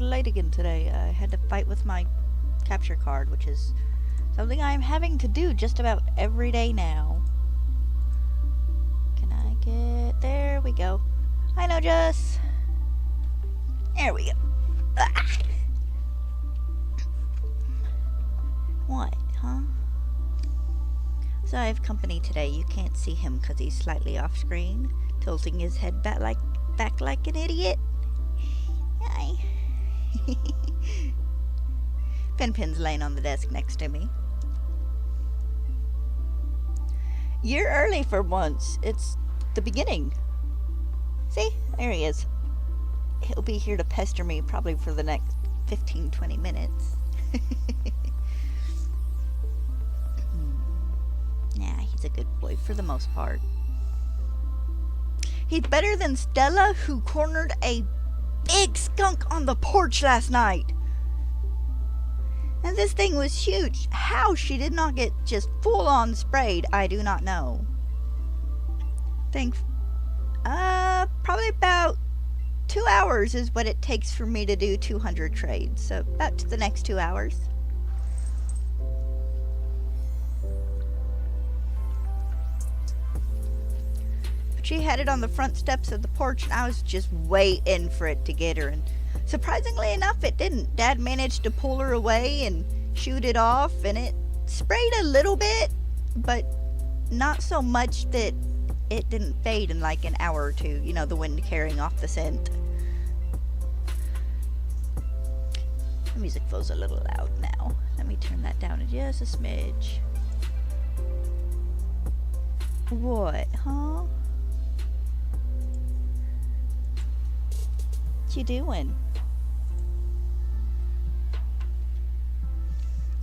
little late again today. I had to fight with my capture card, which is something I'm having to do just about every day now. Can I get... There we go. I know, Jess. There we go. Ah. What, huh? So I have company today. You can't see him because he's slightly off screen, tilting his head back like an idiot. Hi. Pin's laying on the desk next to me. You're early for once. It's the beginning. See? There he is. He'll be here to pester me probably for the next 15-20 minutes. Yeah, he's a good boy for the most part. He's better than Stella, who cornered a big skunk on the porch last night. And this thing was huge. How she did not get just full-on sprayed, I do not know. Probably about 2 hours is what it takes for me to do 200 trades. So about the next 2 hours. She had it on the front steps of the porch, and I was just waiting for it to get her, and surprisingly enough, it didn't. Dad managed to pull her away and shoot it off, and it sprayed a little bit, but not so much that it didn't fade in like an hour or two, you know, the wind carrying off the scent. The music feels a little loud now. Let me turn that down just a smidge. What, huh? What you doing?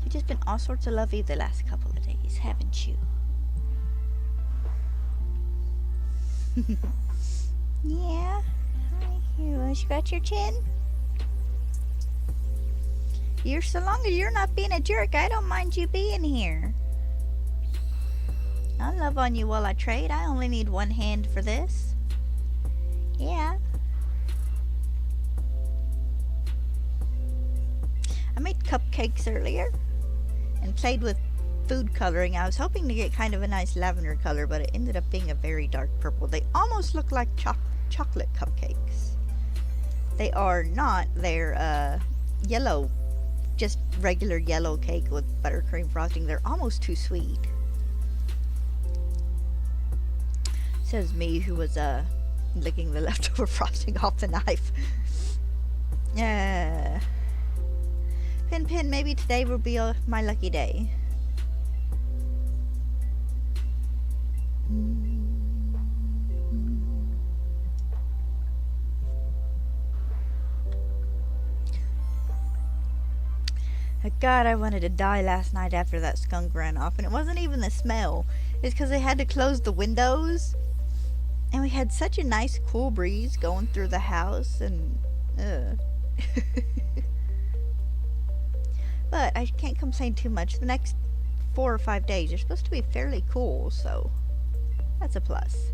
You've just been all sorts of lovey the last couple of days, haven't you? Yeah? You want to scratch your chin? So long as you're not being a jerk, I don't mind you being here. I'll love on you while I trade. I only need one hand for this. Yeah. I made cupcakes earlier and played with food coloring. I was hoping to get kind of a nice lavender color, but it ended up being a very dark purple. They almost look like chocolate cupcakes. They are not. They're yellow, just regular yellow cake with buttercream frosting. They're almost too sweet. Says me, who was licking the leftover frosting off the knife. Pin, maybe today will be my lucky day. God, I wanted to die last night after that skunk ran off, and it wasn't even the smell. It's because they had to close the windows, and we had such a nice cool breeze going through the house, and But I can't complain too much. The next 4 or 5 days are supposed to be fairly cool, so that's a plus.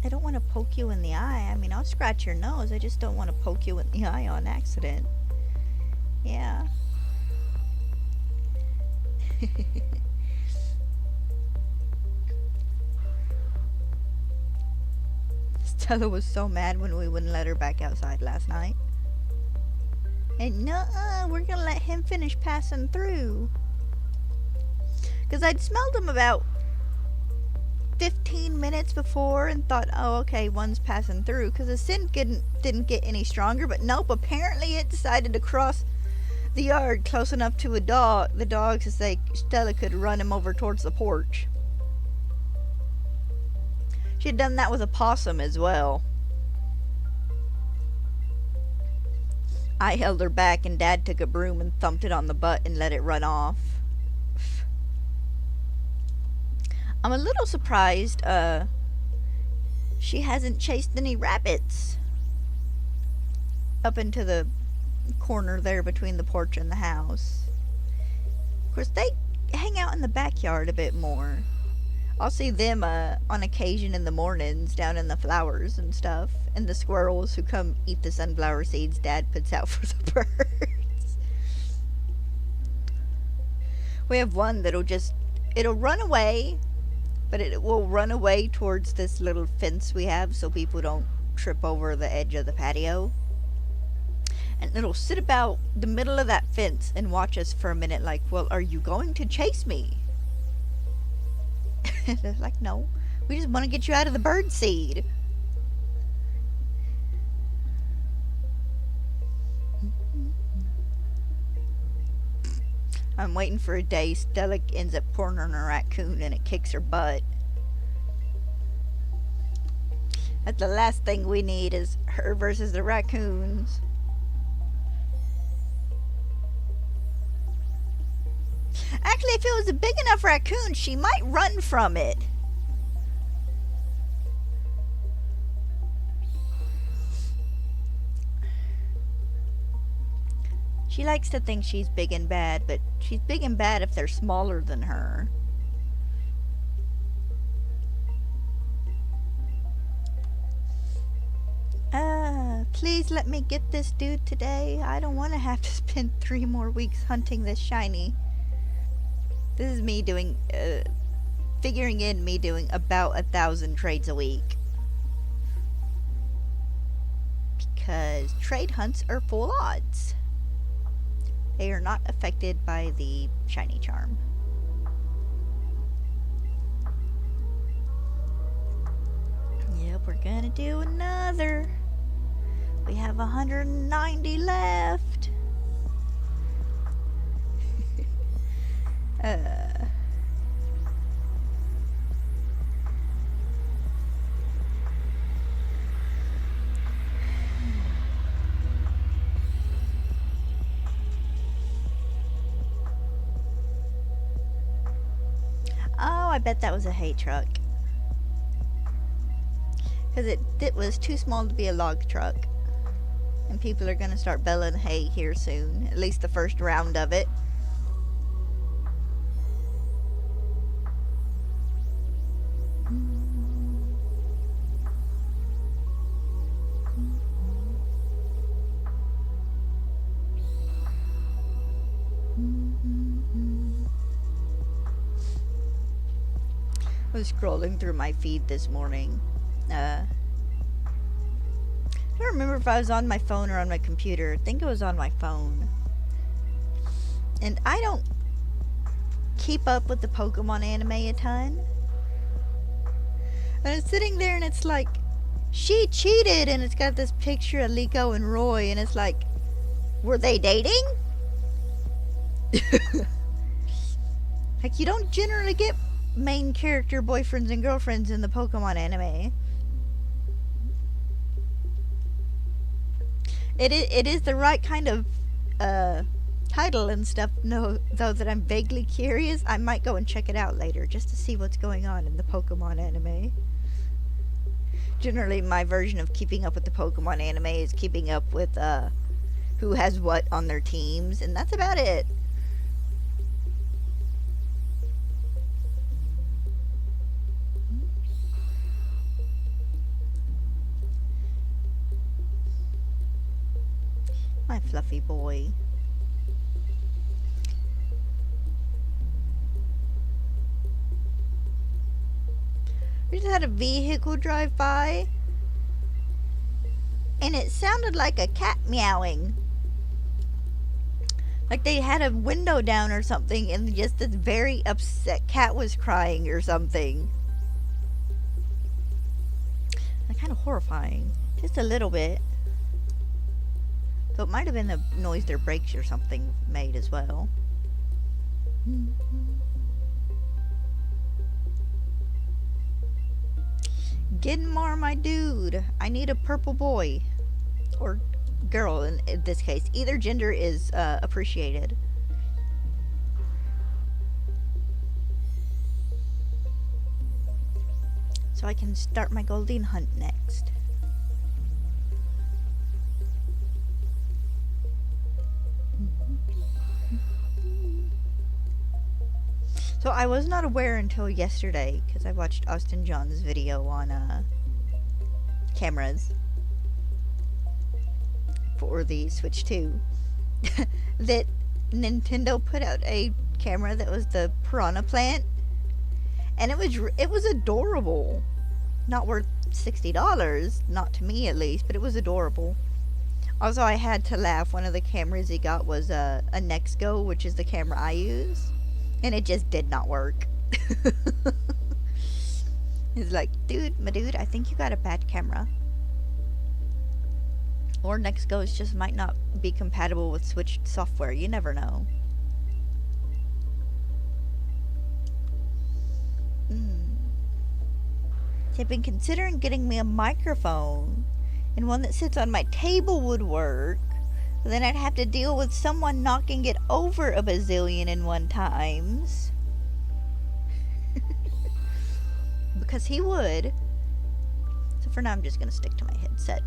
I don't want to poke you in the eye. I mean, I'll scratch your nose. I just don't want to poke you in the eye on accident. Yeah. Stella was so mad when we wouldn't let her back outside last night. And nuh-uh, we're gonna let him finish passing through. Because I'd smelled him about 15 minutes before and thought, oh, okay, one's passing through. Because the scent didn't get any stronger, but nope, apparently it decided to cross the yard close enough to the dog to say Stella could run him over towards the porch. She had done that with a possum as well. I held her back and Dad took a broom and thumped it on the butt and let it run off. I'm a little surprised she hasn't chased any rabbits up into the corner there between the porch and the house. Of course, hang out in the backyard a bit more. I'll see them on occasion in the mornings down in the flowers and stuff. And the squirrels who come eat the sunflower seeds Dad puts out for the birds. We have one it'll run away, but it will run away towards this little fence we have so people don't trip over the edge of the patio. And it'll sit about the middle of that fence and watch us for a minute like, well, are you going to chase me? They're like, no, we just want to get you out of the bird seed. I'm waiting for a day Stella ends up cornering a raccoon and it kicks her butt. That's the last thing we need is her versus the raccoons. Actually, if it was a big enough raccoon, she might run from it. She likes to think she's big and bad, but she's big and bad if they're smaller than her. Please let me get this dude today. I don't want to have to spend 3 more weeks hunting this shiny. This is me doing, figuring in me doing about 1,000 trades a week. Because trade hunts are full odds. They are not affected by the shiny charm. Yep, we're gonna do another. We have 190 left. Oh, I bet that was a hay truck. Because it was too small to be a log truck. And people are going to start baling hay here soon. At least the first round of it. I was scrolling through my feed this morning. I don't remember if I was on my phone or on my computer. I think it was on my phone. And I don't keep up with the Pokemon anime a ton. And it's sitting there and it's like, she cheated, and it's got this picture of Liko and Roy, and it's like, were they dating? Like, you don't generally get main character boyfriends and girlfriends in the Pokemon anime. It is the right kind of title and stuff, though that I'm vaguely curious. I might go and check it out later just to see what's going on in the Pokemon anime. Generally, my version of keeping up with the Pokemon anime is keeping up with who has what on their teams, and that's about it. My fluffy boy. We just had a vehicle drive by, and it sounded like a cat meowing. Like they had a window down or something, and just this very upset cat was crying or something. Kind of horrifying. Just a little bit. So it might have been the noise their brakes or something made as well. Genmar, my dude. I need a purple boy. Or girl in this case. Either gender is appreciated. So I can start my Goldeen hunt next. So I was not aware until yesterday, because I watched Austin John's video on cameras for the Switch 2, that Nintendo put out a camera that was the piranha plant, and it was adorable. Not worth $60, not to me at least, but it was adorable. Also, I had to laugh. One of the cameras he got was a Nexgo, which is the camera I use, and it just did not work. He's like, my dude, I think you got a bad camera. Or Nexgo's just might not be compatible with Switch software. You never know. I've been considering getting me a microphone, and one that sits on my table would work. But then I'd have to deal with someone knocking it over a bazillion and one times. Because he would. So for now, I'm just going to stick to my headset.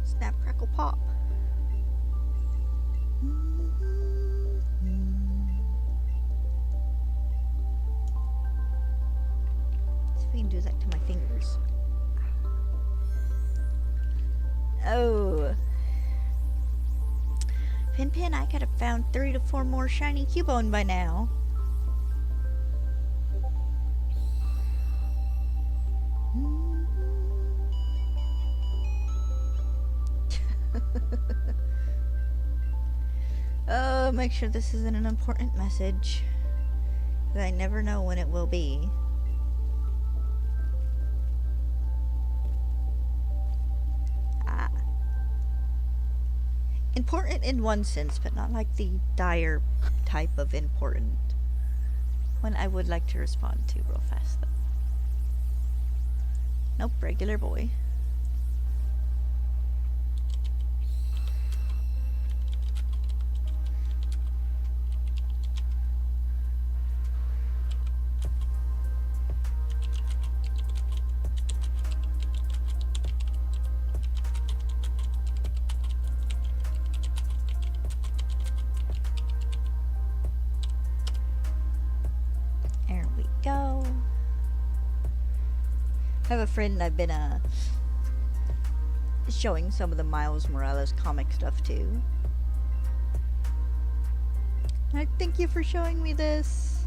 Snap, crackle, pop. See if we can do that to my fingers. Oh. Pin, I could have found 3 to 4 more shiny Cubone by now. Oh, make sure this isn't an important message, 'cause I never know when it will be. Important in one sense, but not like the dire type of important. One I would like to respond to real fast, though. Nope, regular boy. Go. I have a friend I've been showing some of the Miles Morales comic stuff to. Thank you for showing me this.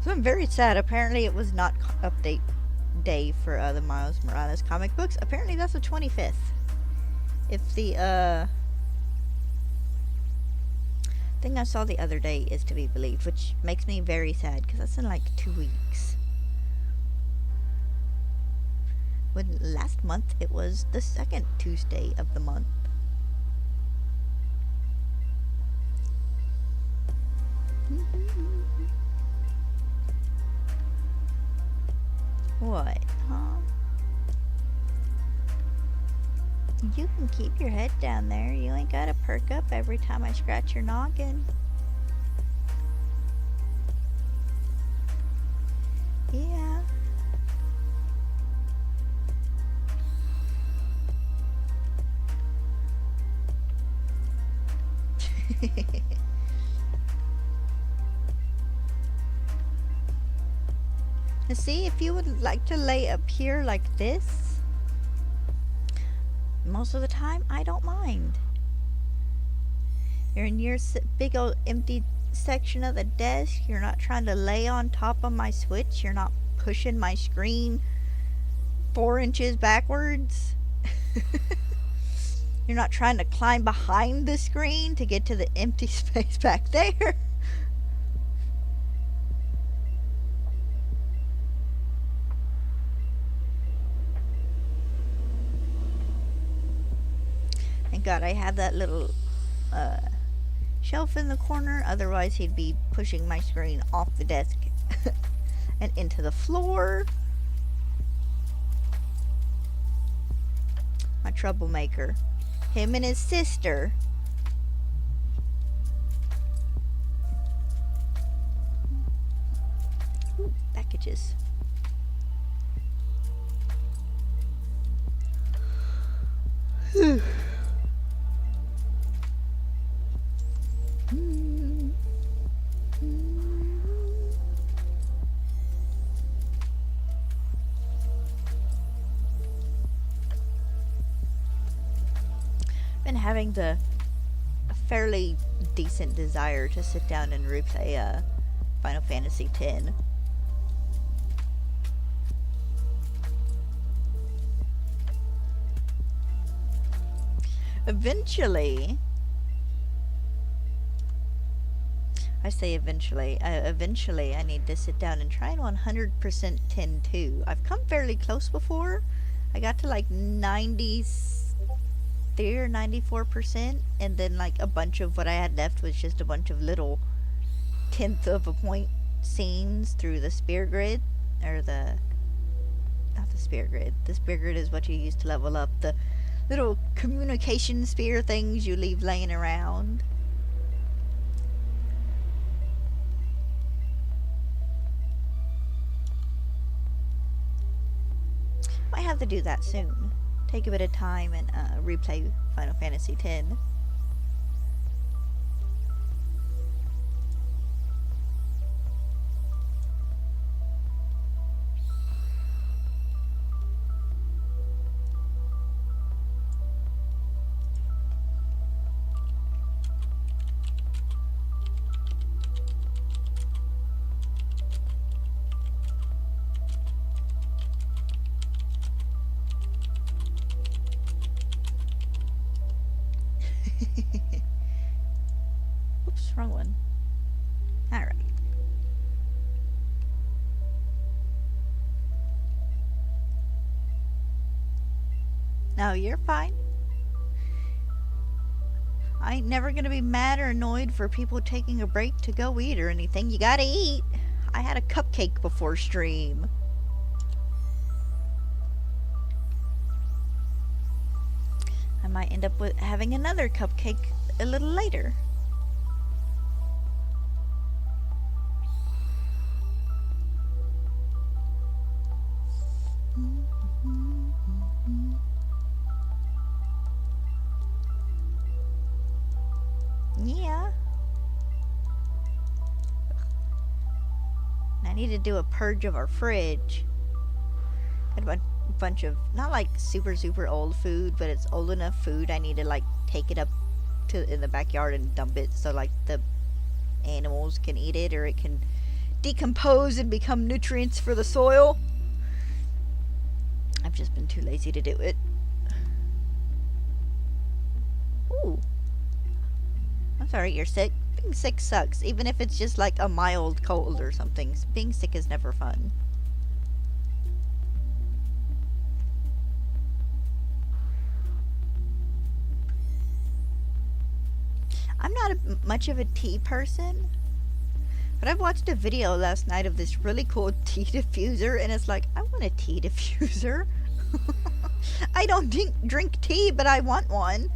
So I'm very sad. Apparently it was not update day for the Miles Morales comic books. Apparently that's the 25th. If the thing I saw the other day is to be believed, which makes me very sad because that's in like 2 weeks. When last month it was the second Tuesday of the month. What, huh? You can keep your head down there. You ain't gotta perk up every time I scratch your noggin. Yeah. Now see, if you would like to lay up here like this, most of the time I don't mind. You're in your big old empty section of the desk. You're not trying to lay on top of my Switch. You're not pushing my screen 4 inches backwards. You're not trying to climb behind the screen to get to the empty space back there. Thank God I have that little shelf in the corner, otherwise he'd be pushing my screen off the desk and into the floor. My troublemaker. Him and his sister. Ooh, packages. Been having a fairly decent desire to sit down and replay Final Fantasy X. Eventually, I say eventually I need to sit down and try 100% 10 too. I've come fairly close before. I got to like 93 or 94%, and then like a bunch of what I had left was just a bunch of little tenth of a point scenes through the spear grid, or not the spear grid. The spear grid is what you use to level up. The little communication spear things you leave laying around. Might have to do that soon. Take a bit of time and replay Final Fantasy X. Oops, wrong one. Alright. No, you're fine. I ain't never gonna be mad or annoyed for people taking a break to go eat or anything. You gotta eat. I had a cupcake before stream. I might end up with having another cupcake a little later. Yeah. I need to do a purge of our fridge. Got a bunch of, not like super old food, but it's old enough food I need to like take it up to in the backyard and dump it so like the animals can eat it, or it can decompose and become nutrients for the soil. I've just been too lazy to do it. Ooh. I'm sorry you're sick. Being sick sucks, even if it's just like a mild cold or something. Being sick is never fun. I'm not much of a tea person, but I watched a video last night of this really cool tea diffuser, and it's like, I want a tea diffuser. I don't drink tea, but I want one.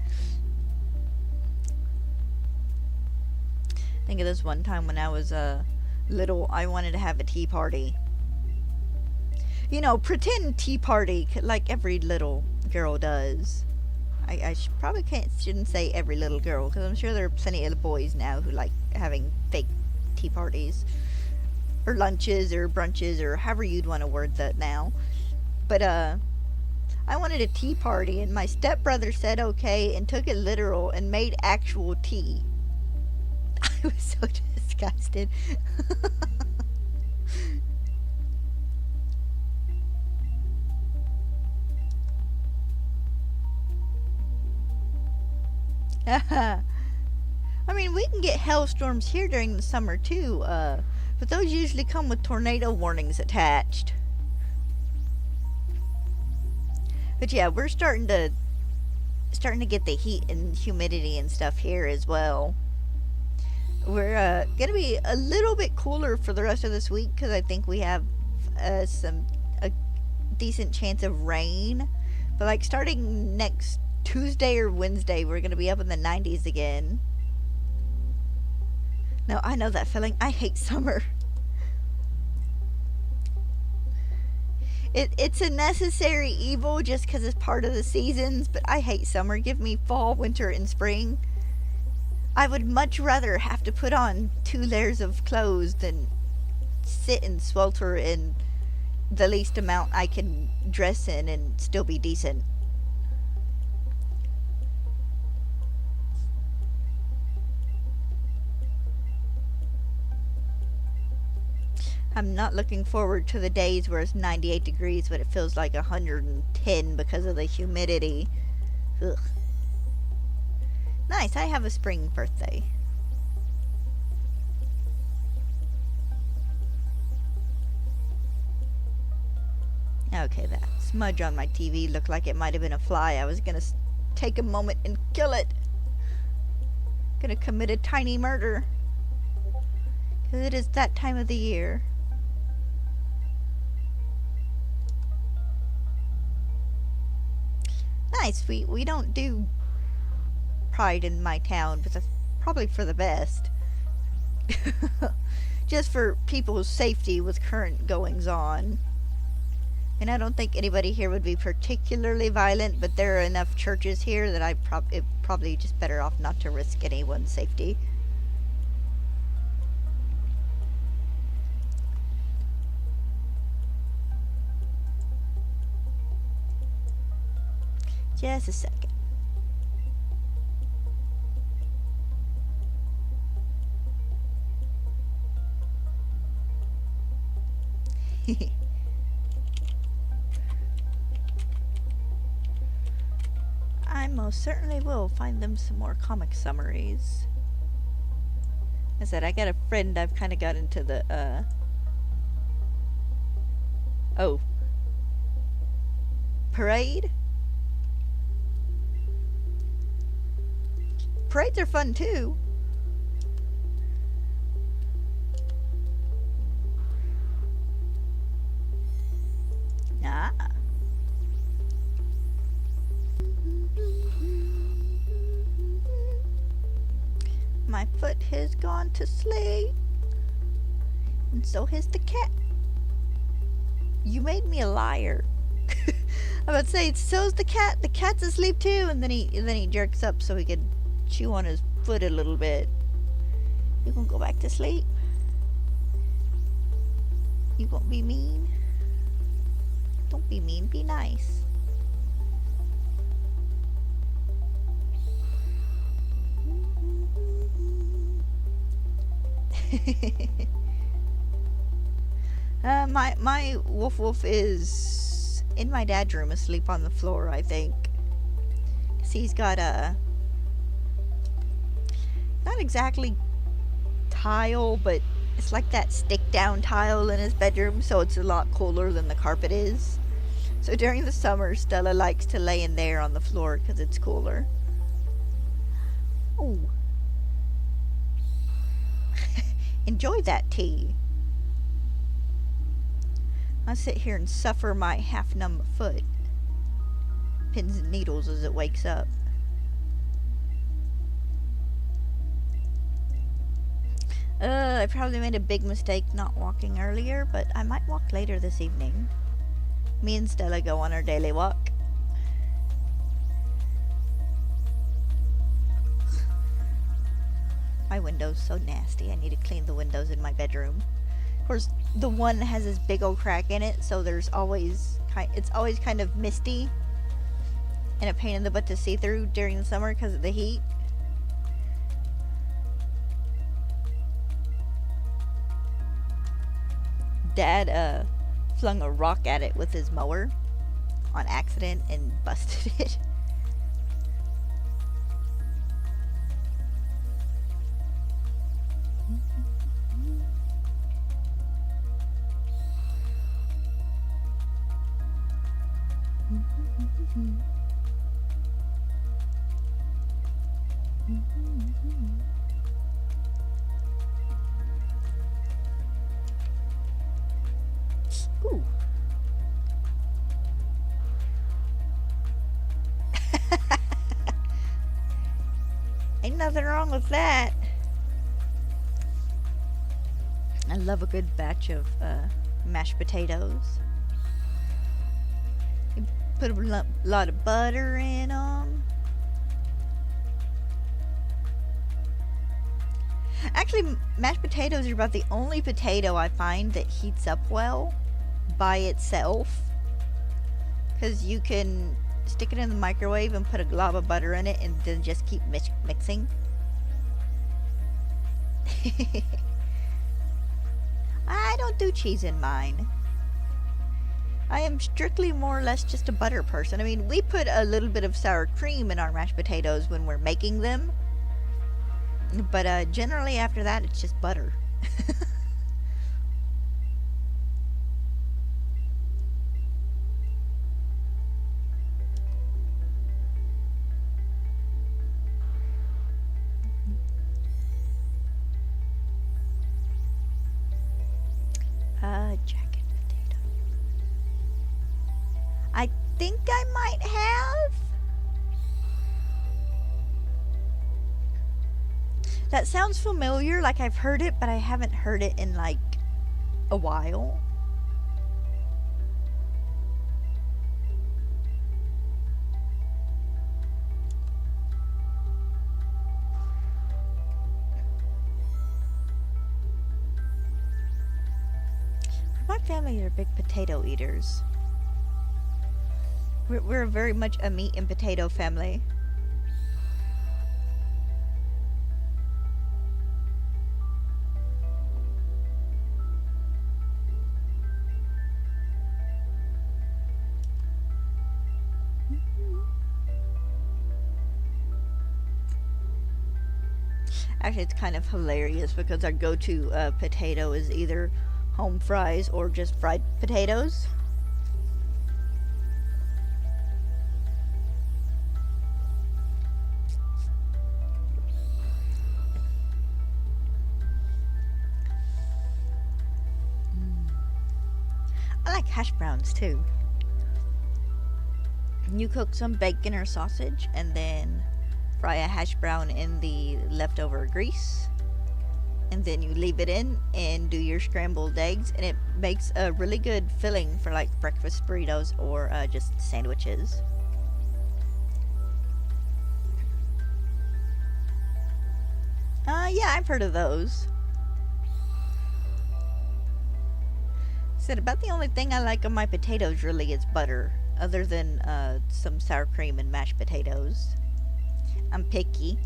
Think of this one time when I was little, I wanted to have a tea party. You know, pretend tea party like every little girl does. I probably shouldn't say every little girl, because I'm sure there are plenty of boys now who like having fake tea parties, or lunches, or brunches, or however you'd want to word that now. But I wanted a tea party, and my stepbrother said okay, and took it literal, and made actual tea. I was so disgusted. I mean, we can get hailstorms here during the summer too, but those usually come with tornado warnings attached. But yeah, we're starting to get the heat and humidity and stuff here as well. We're gonna be a little bit cooler for the rest of this week because I think we have a decent chance of rain. But like starting next Tuesday or Wednesday, we're gonna be up in the 90s again. No, I know that feeling. I hate summer. It's a necessary evil just because it's part of the seasons, but I hate summer. Give me fall, winter, and spring. I would much rather have to put on 2 layers of clothes than sit and swelter in the least amount I can dress in and still be decent. I'm not looking forward to the days where it's 98 degrees but it feels like 110 because of the humidity. Ugh. Nice, I have a spring birthday. Okay, that smudge on my TV looked like it might have been a fly. I was gonna take a moment and kill it. Gonna commit a tiny murder. Because it is that time of the year. Nice, we don't do Pride in my town, but that's probably for the best. Just for people's safety with current goings on. And I don't think anybody here would be particularly violent, but there are enough churches here that it probably just better off not to risk anyone's safety. Just a second. I most certainly will find them some more comic summaries. I said, I got a friend I've kind of got into the, Oh. Parade? Parades are fun too. Ah. My foot has gone to sleep. And so has the cat. You made me a liar. I would say, so's the cat. The cat's asleep too. And then he jerks up so he could chew on his foot a little bit. You gonna go back to sleep? You gonna be mean? Don't be mean, be nice. My Wolf is in my dad's room asleep on the floor, I think. 'Cause he's got a not exactly tile, but it's like that stick down tile in his bedroom, so it's a lot cooler than the carpet is. So during the summer, Stella likes to lay in there on the floor because it's cooler. Ooh. Enjoy that tea. I'll sit here and suffer my half-numb foot. Pins and needles as it wakes up. I probably made a big mistake not walking earlier, but I might walk later this evening. Me and Stella go on our daily walk. My window's so nasty. I need to clean the windows in my bedroom. Of course, the one has this big old crack in it, so it's always kind of misty and a pain in the butt to see through during the summer because of the heat. Dad flung a rock at it with his mower on accident and busted it. Ain't nothing wrong with that. I love a good batch of mashed potatoes. You put a lot of butter in them. Actually, mashed potatoes are about the only potato I find that heats up well by itself. Because you can stick it in the microwave and put a glob of butter in it and then just keep mixing. I don't do cheese in mine. I am strictly more or less just a butter person. I mean, we put a little bit of sour cream in our mashed potatoes when we're making them. But generally after that, it's just butter. Jacket potato. I think I might have. That sounds familiar, like I've heard it, but I haven't heard it in like a while. My family are big potato eaters. We're very much a meat and potato family. Actually, it's kind of hilarious because our go-to potato is either home fries or just fried potatoes. I like hash browns too. You cook some bacon or sausage and then fry a hash brown in the leftover grease, and then you leave it in and do your scrambled eggs, and it makes a really good filling for like breakfast burritos or just sandwiches. Yeah, I've heard of those. Said about the only thing I like on my potatoes really is butter, other than some sour cream and mashed potatoes. I'm picky.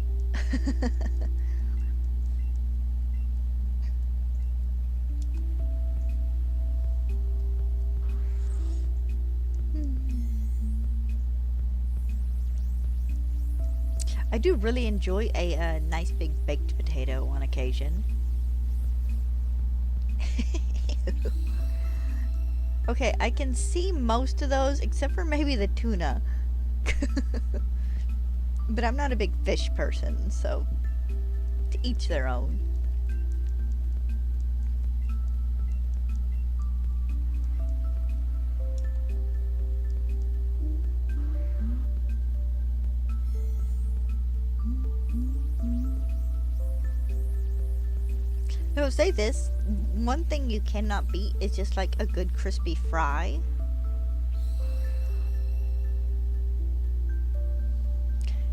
I do really enjoy a nice big baked potato on occasion. Okay, I can see most of those except for maybe the tuna. But I'm not a big fish person, so to each their own. I will say this, one thing you cannot beat is just like a good crispy fry.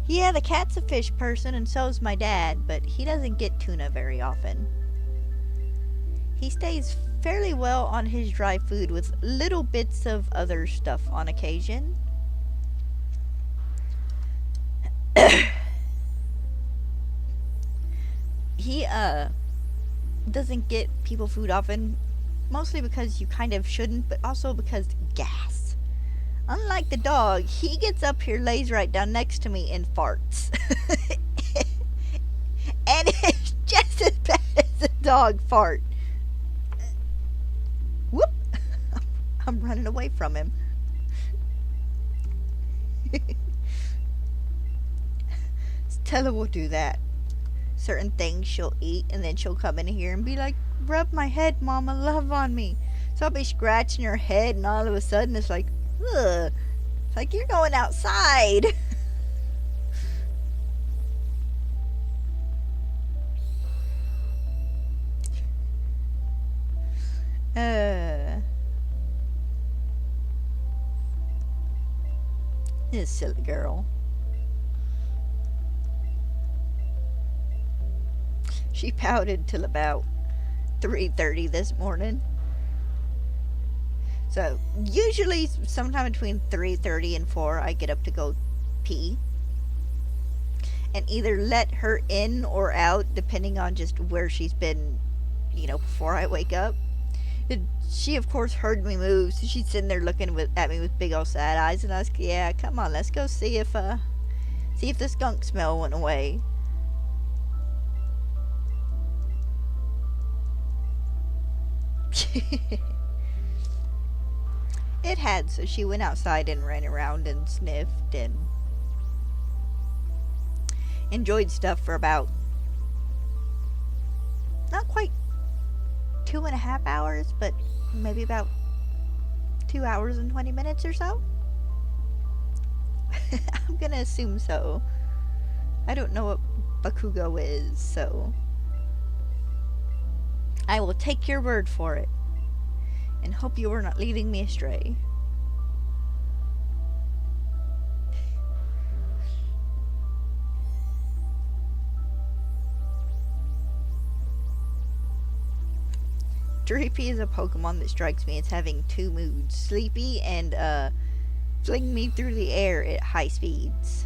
Yeah, the cat's a fish person and so is my dad, but he doesn't get tuna very often. He stays fairly well on his dry food with little bits of other stuff on occasion. He doesn't get people food often, mostly because you kind of shouldn't, but also because gas. Unlike the dog, he gets up here, lays right down next to me, and farts. And it's just as bad as a dog fart. Whoop! I'm running away from him. Stella will do that. Certain things she'll eat, and then she'll come in here and be like, rub my head, Mama, love on me. So I'll be scratching her head, and all of a sudden it's like, ugh. It's like, you're going outside. Uh, this silly girl. She pouted till about 3:30 this morning. So usually sometime between 3:30 and 4 I get up to go pee. And either let her in or out depending on just where she's been, before I wake up. And she of course heard me move, so she's sitting there looking at me with big old sad eyes, and I was, yeah, come on, let's go see if the skunk smell went away. It had, so she went outside and ran around and sniffed and enjoyed stuff for about, not quite 2.5 hours, but maybe about 2 hours and 20 minutes or so. I'm gonna assume so. I don't know what Bakugo is, so I will take your word for it and hope you are not leading me astray. Drippy is a Pokemon that strikes me as having two moods: sleepy and fling me through the air at high speeds.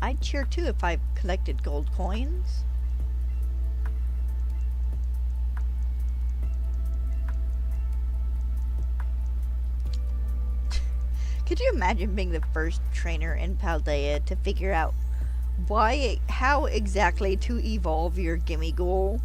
I'd cheer too if I collected gold coins. Could you imagine being the first trainer in Paldea to figure out how exactly to evolve your Gimmighoul?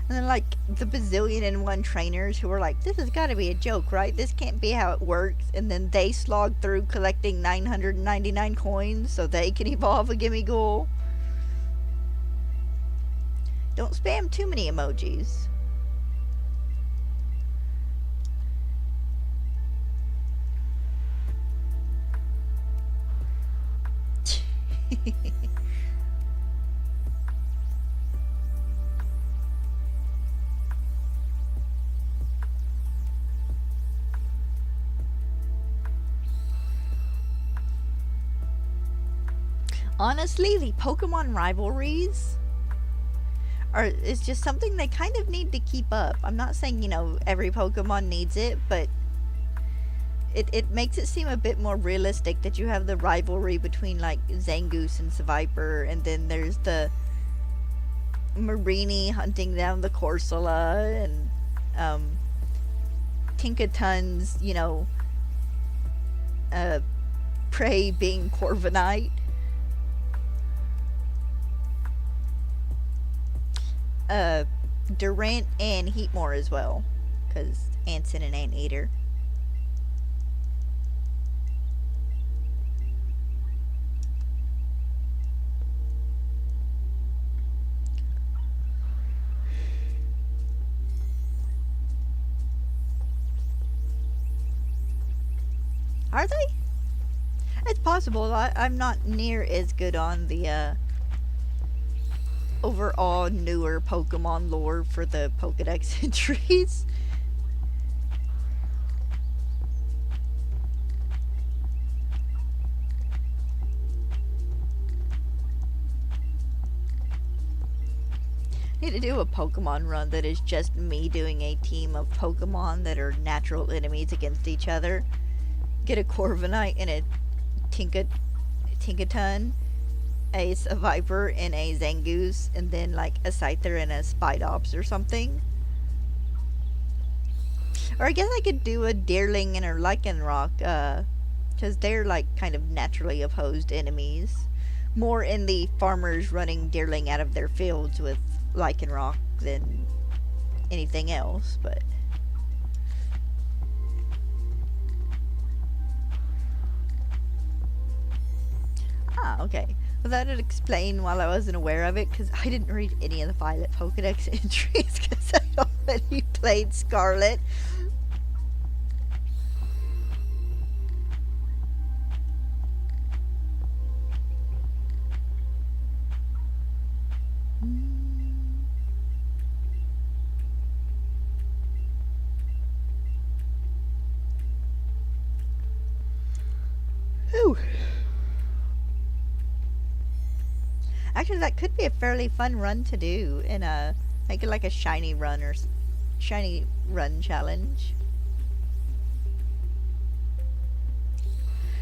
And then, like, the bazillion and one trainers who were like, this has got to be a joke, right? This can't be how it works. And then they slog through collecting 999 coins so they can evolve a Gimmighoul. Don't spam too many emojis. Honestly, the Pokemon rivalries is just something they kind of need to keep up. I'm not saying, every Pokemon needs it, but it makes it seem a bit more realistic that you have the rivalry between, like, Zangoose and Seviper, and then there's the Marini hunting down the Corsola, and Tinkaton's, prey being Corviknight. Durant and Heatmore as well, because Anson and Anteater. Are they? It's possible. I'm not near as good on the overall newer Pokemon lore for the Pokedex entries. Need to do a Pokemon run that is just me doing a team of Pokemon that are natural enemies against each other. Get a Corviknight and a Tinkaton, a Viper and a Zangoose, and then like a Scyther and a Spidops or something. Or I guess I could do a Deerling and a Lycanroc, because they're like kind of naturally opposed enemies. more in the farmers running deerling out of their fields with lichen rock than anything else, but okay. Well, that would explain why I wasn't aware of it, because I didn't read any of the Violet Pokedex entries because I already played Scarlet. Whew. Actually, that could be a fairly fun run to do in a make it like a shiny run or shiny run challenge.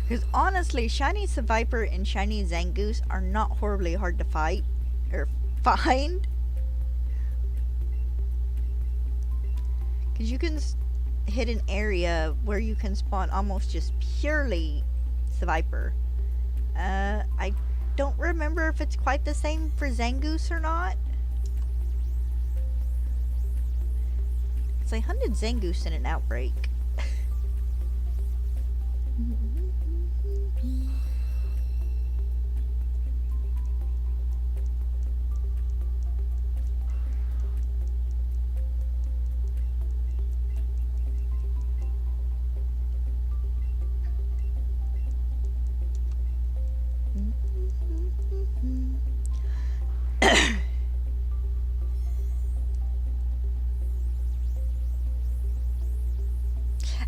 Because honestly, shiny Seviper and shiny Zangoose are not horribly hard to fight or find. Because you can hit an area where you can spawn almost just purely Seviper. I don't remember if it's quite the same for Zangoose or not. Because I hunted Zangoose in an outbreak.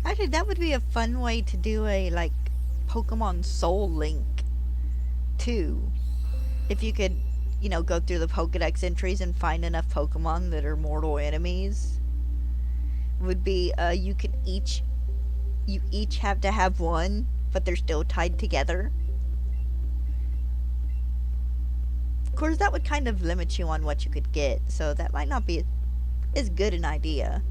Actually, that would be a fun way to do a, like, Pokemon Soul Link, too. If you could, you know, go through the Pokedex entries and find enough Pokemon that are mortal enemies. Would be, you each have to have one, but they're still tied together. Of course, that would kind of limit you on what you could get, so that might not be as good an idea.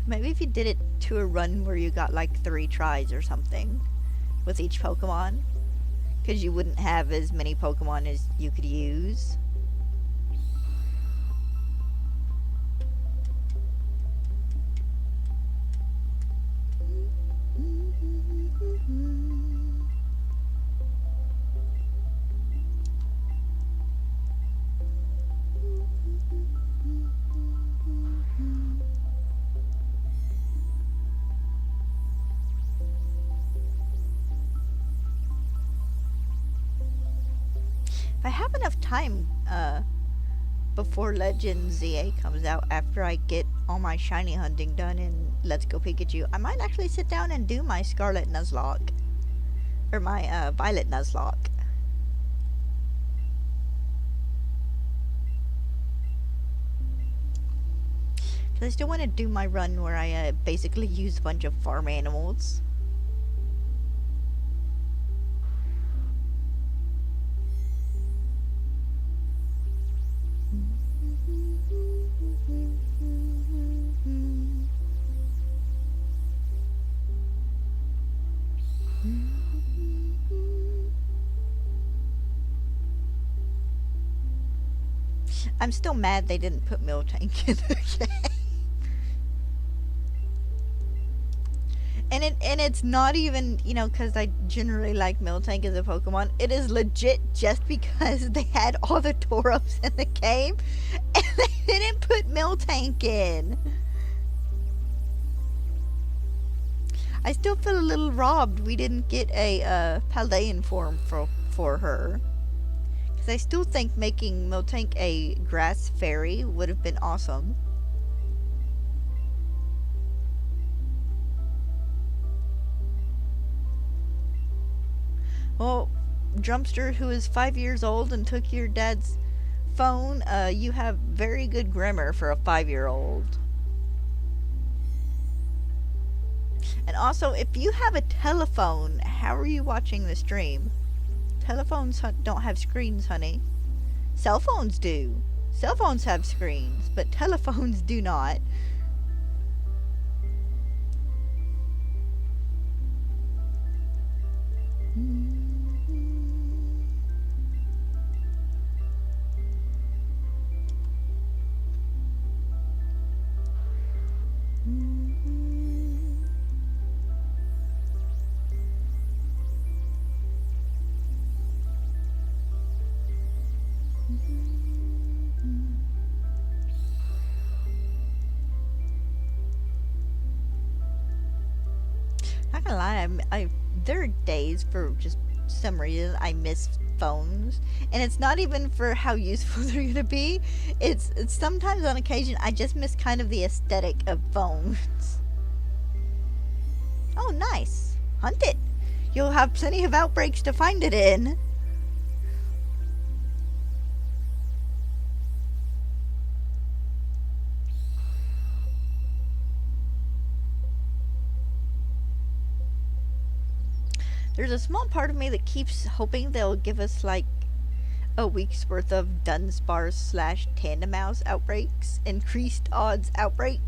Maybe if you did it to a run where you got like 3 tries or something with each Pokemon, because you wouldn't have as many Pokemon as you could use. If I have enough time before Legend ZA comes out, after I get all my shiny hunting done in Let's Go Pikachu, I might actually sit down and do my Scarlet Nuzlocke. Or my Violet Nuzlocke. Because I still want to do my run where I basically use a bunch of farm animals. I'm still mad they didn't put Miltank in the game. And it's not even, you know, because I generally like Miltank as a Pokemon. It is legit just because they had all the Tauros in the game and they didn't put Miltank in. I still feel a little robbed we didn't get a Paldean form for her. Because I still think making Miltank a grass fairy would have been awesome. Well, Drumster, who is 5 years old and took your dad's phone, you have very good grammar for a 5-year-old. And also, if you have a telephone, how are you watching the stream? Telephones don't have screens, honey. Cell phones do. Cell phones have screens, but telephones do not. gonna lie, there are days for just some reason I miss phones, and it's not even for how useful they're gonna be. It's sometimes on occasion I just miss kind of the aesthetic of phones. Oh, nice. Hunt it. You'll have plenty of outbreaks to find it in. There's a small part of me that keeps hoping they'll give us like a week's worth of Dunsparce / Tandem Mouse outbreaks, increased odds outbreak.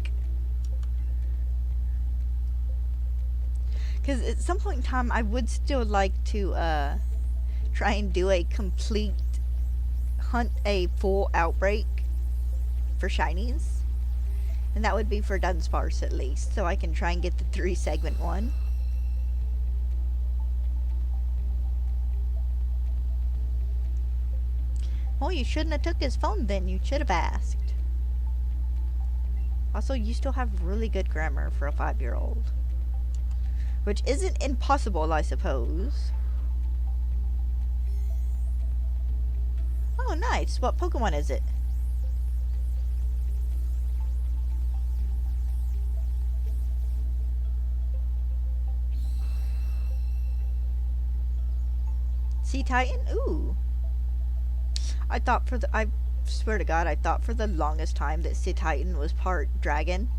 Because at some point in time, I would still like to try and do a complete hunt, a full outbreak for shinies. And that would be for Dunsparce at least, so I can try and get the 3-segment one. Well, you shouldn't have took his phone then. You should have asked. Also, you still have really good grammar for a 5-year-old. Which isn't impossible, I suppose. Oh, nice. What Pokemon is it? Sea Titan? Ooh. I swear to God, I thought for the longest time that Sea Titan was part dragon.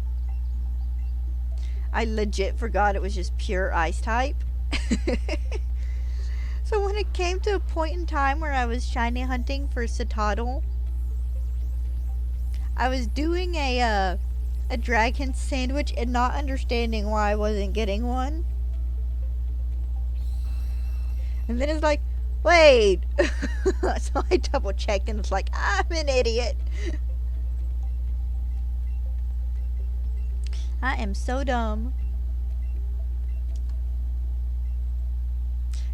I legit forgot it was just pure ice type. So when it came to a point in time where I was shiny hunting for Citadel, I was doing a dragon sandwich and not understanding why I wasn't getting one. And then it's like, wait. So I double checked and it's like, I'm an idiot. I am so dumb.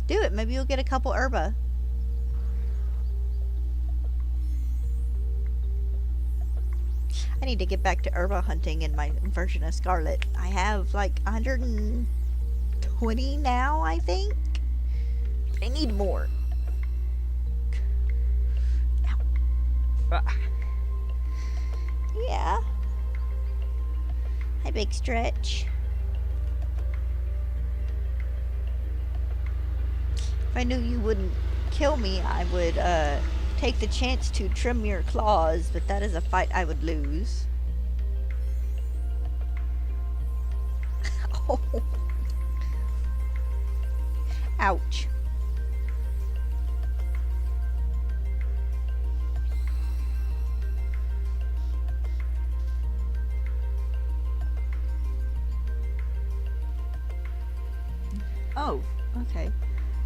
Do it. Maybe you'll get a couple herba. I need to get back to herba hunting in my version of Scarlet. I have like 120 now, I think. I need more. Ow. Yeah. Hi, Big Stretch. If I knew you wouldn't kill me, I would take the chance to trim your claws, but that is a fight I would lose. Oh. Ouch. Oh, okay.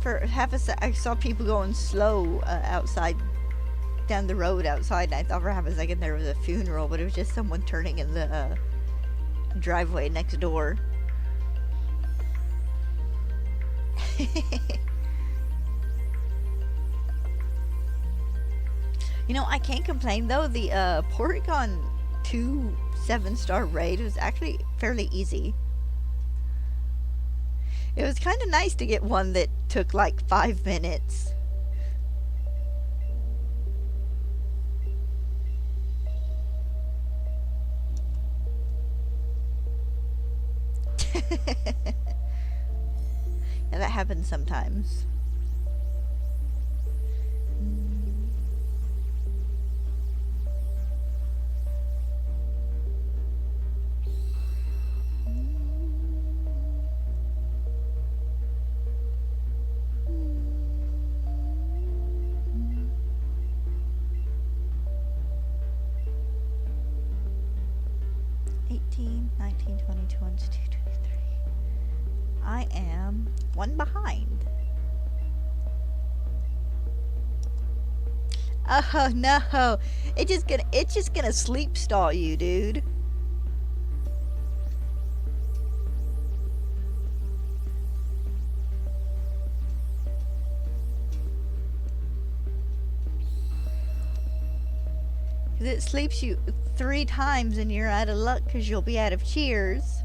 For half a sec, I saw people going slow outside, down the road outside, and I thought for half a second there was a funeral, but it was just someone turning in the driveway next door. You know, I can't complain though. The Porygon 2 7-star raid was actually fairly easy. It was kind of nice to get one that took like 5 minutes. Yeah, that happens sometimes. I am one behind. Oh no! It's just gonna sleep stall you, dude. Cause it sleeps you 3 times and you're out of luck because you'll be out of cheers.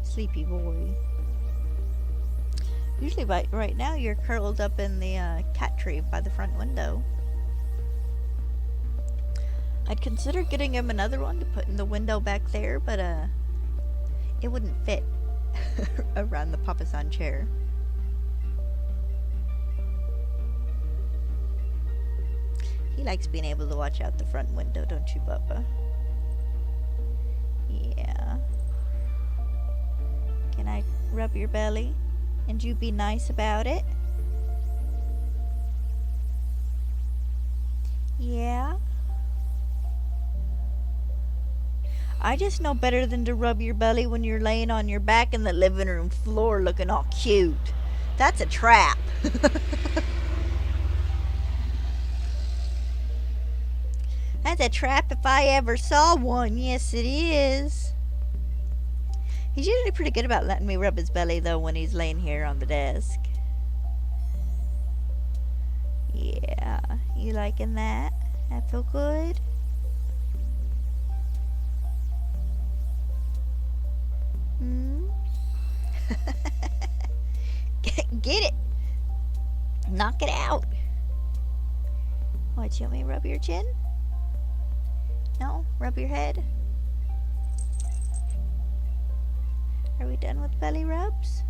Sleepy boy. Usually right now you're curled up in the cat tree by the front window. I'd consider getting him another one to put in the window back there, but it wouldn't fit around the Papa-san chair. He likes being able to watch out the front window, don't you, Papa? Yeah. Can I rub your belly? And you be nice about it? Yeah? I just know better than to rub your belly when you're laying on your back in the living room floor looking all cute. That's a trap. That's a trap if I ever saw one. Yes, it is. He's usually pretty good about letting me rub his belly, though, when he's laying here on the desk. Yeah, you liking that? That feel good? Hmm? Get it! Knock it out! What, you want me to rub your chin? No? Rub your head? Are we done with belly rubs?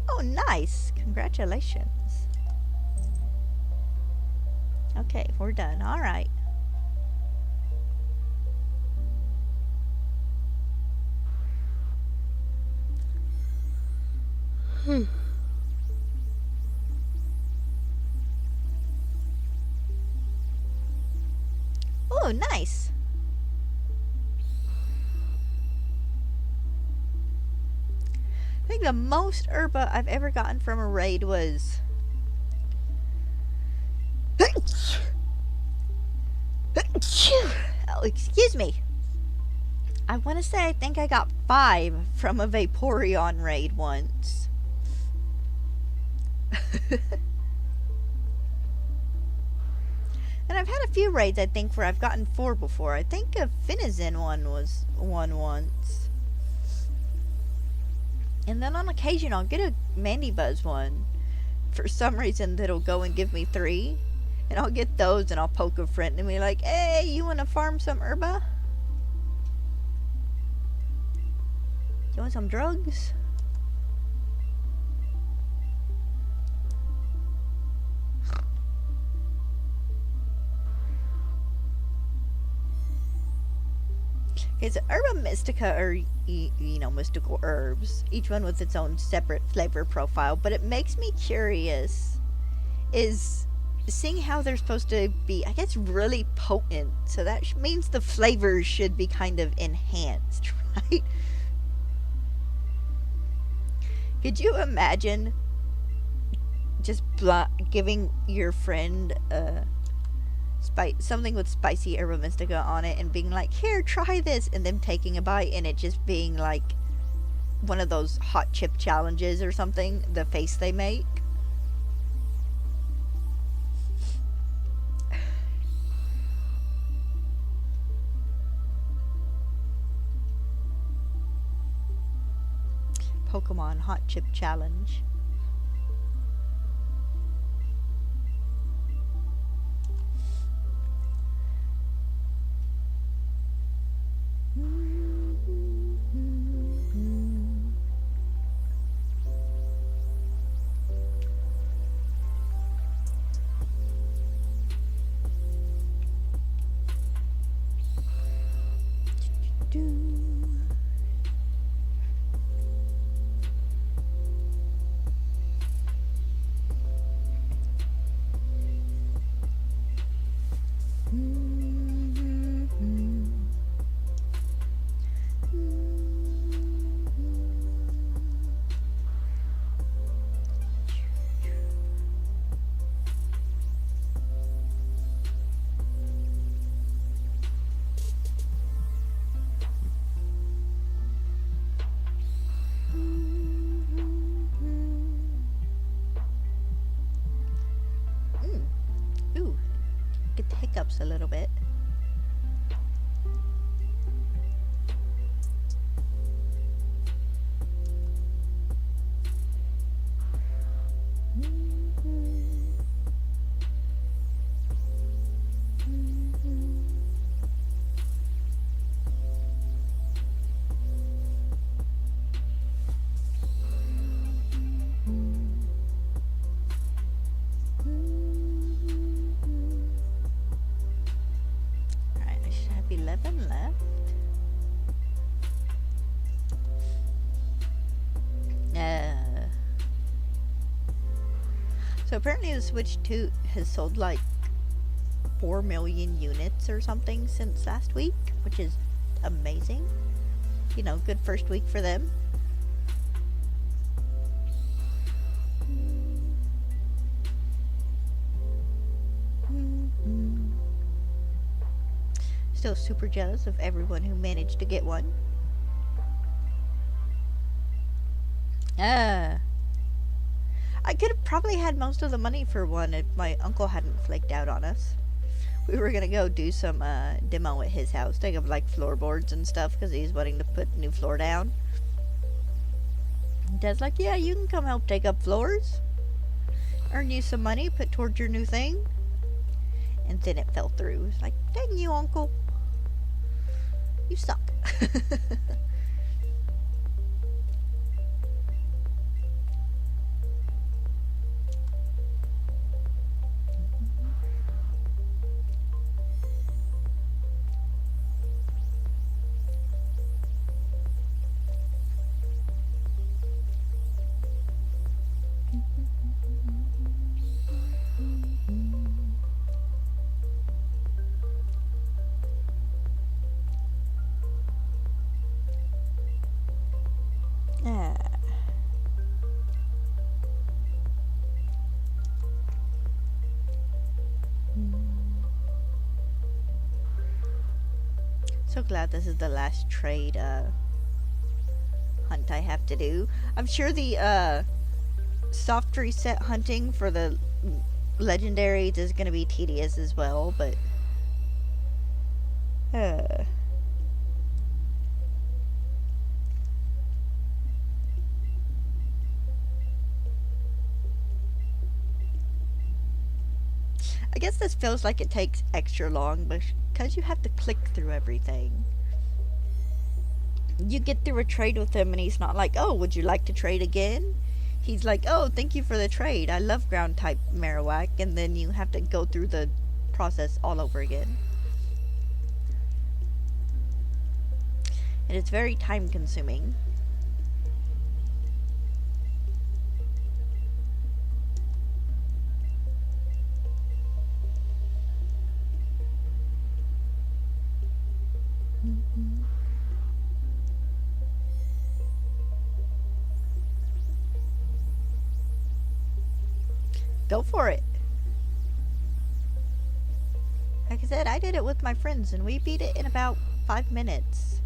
Oh, nice! Congratulations. Okay, we're done. Alright. Oh, nice! I think the most herba I've ever gotten from a raid was... Oh, excuse me. I want to say I think I got 5 from a Vaporeon raid once. And I've had a few raids, I think, where I've gotten 4 before. I think a Finizen one was one once. And then on occasion I'll get a Mandibuzz one. For some reason that'll go and give me 3. And I'll get those and I'll poke a friend and be like, hey, you want to farm some herba? You want some drugs? Okay, so Herba Mystica are, you know, mystical herbs. Each one with its own separate flavor profile. But it makes me curious is seeing how they're supposed to be, I guess, really potent. So that means the flavors should be kind of enhanced, right? Could you imagine just giving your friend something with spicy Herba Mystica on it and being like, here, try this, and them taking a bite and it just being like one of those hot chip challenges or something, the face they make? Pokemon Hot Chip Challenge. hiccups a little bit. Alright, I should have 11 left. So apparently the Switch 2 has sold like 4 million units or something since last week, which is amazing. You know, good first week for them. Still super jealous of everyone who managed to get one. I could have probably had most of the money for one if my uncle hadn't flaked out on us. We were gonna go do some demo at his house, take up like floorboards and stuff because he's wanting to put new floor down. And Dad's like, yeah, you can come help take up floors, earn you some money, put towards your new thing. And then it fell through. It was like, dang you, uncle, you suck. So glad this is the last trade hunt I have to do. I'm sure the soft reset hunting for the legendaries is going to be tedious as well, but I guess this feels like it takes extra long because you have to click through everything. You get through a trade with him and he's not like, oh, would you like to trade again? He's like, oh, thank you for the trade. I love ground type Marowak. And then you have to go through the process all over again. And it's very time consuming. Go for it. Like I said, I did it with my friends and we beat it in about 5 minutes.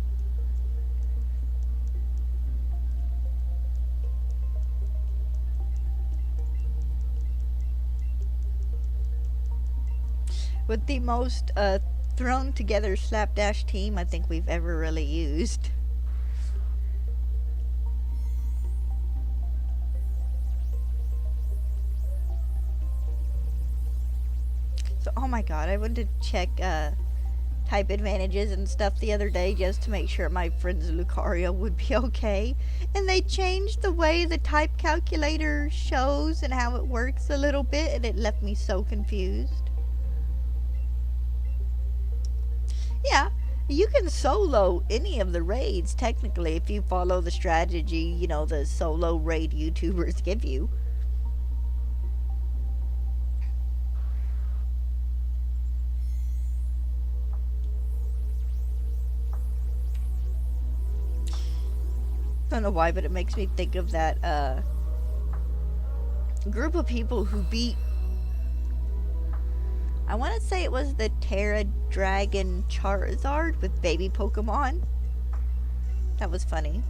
With the most thrown together slapdash team I think we've ever really used. So, oh my god, I went to check type advantages and stuff the other day just to make sure my friend's Lucario would be okay. And they changed the way the type calculator shows and how it works a little bit, and it left me so confused. Yeah, you can solo any of the raids technically if you follow the strategy, you know, the solo raid YouTubers give you. I don't know why, but it makes me think of that group of people who beat, I want to say it was the Terra Dragon Charizard with baby Pokemon. That was funny.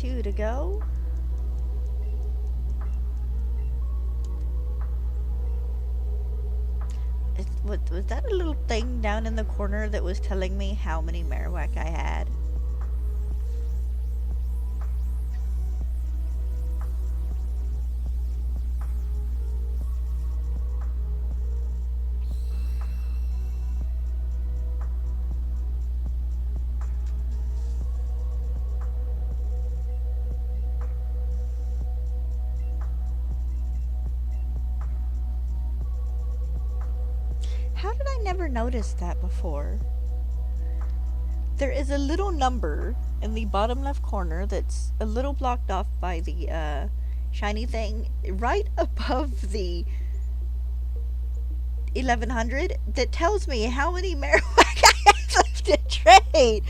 2 to go. Was that a little thing down in the corner that was telling me how many Marowak I had? How did I never notice that before? There is a little number in the bottom left corner that's a little blocked off by the shiny thing right above the 1100 that tells me how many Marowak I have left to trade.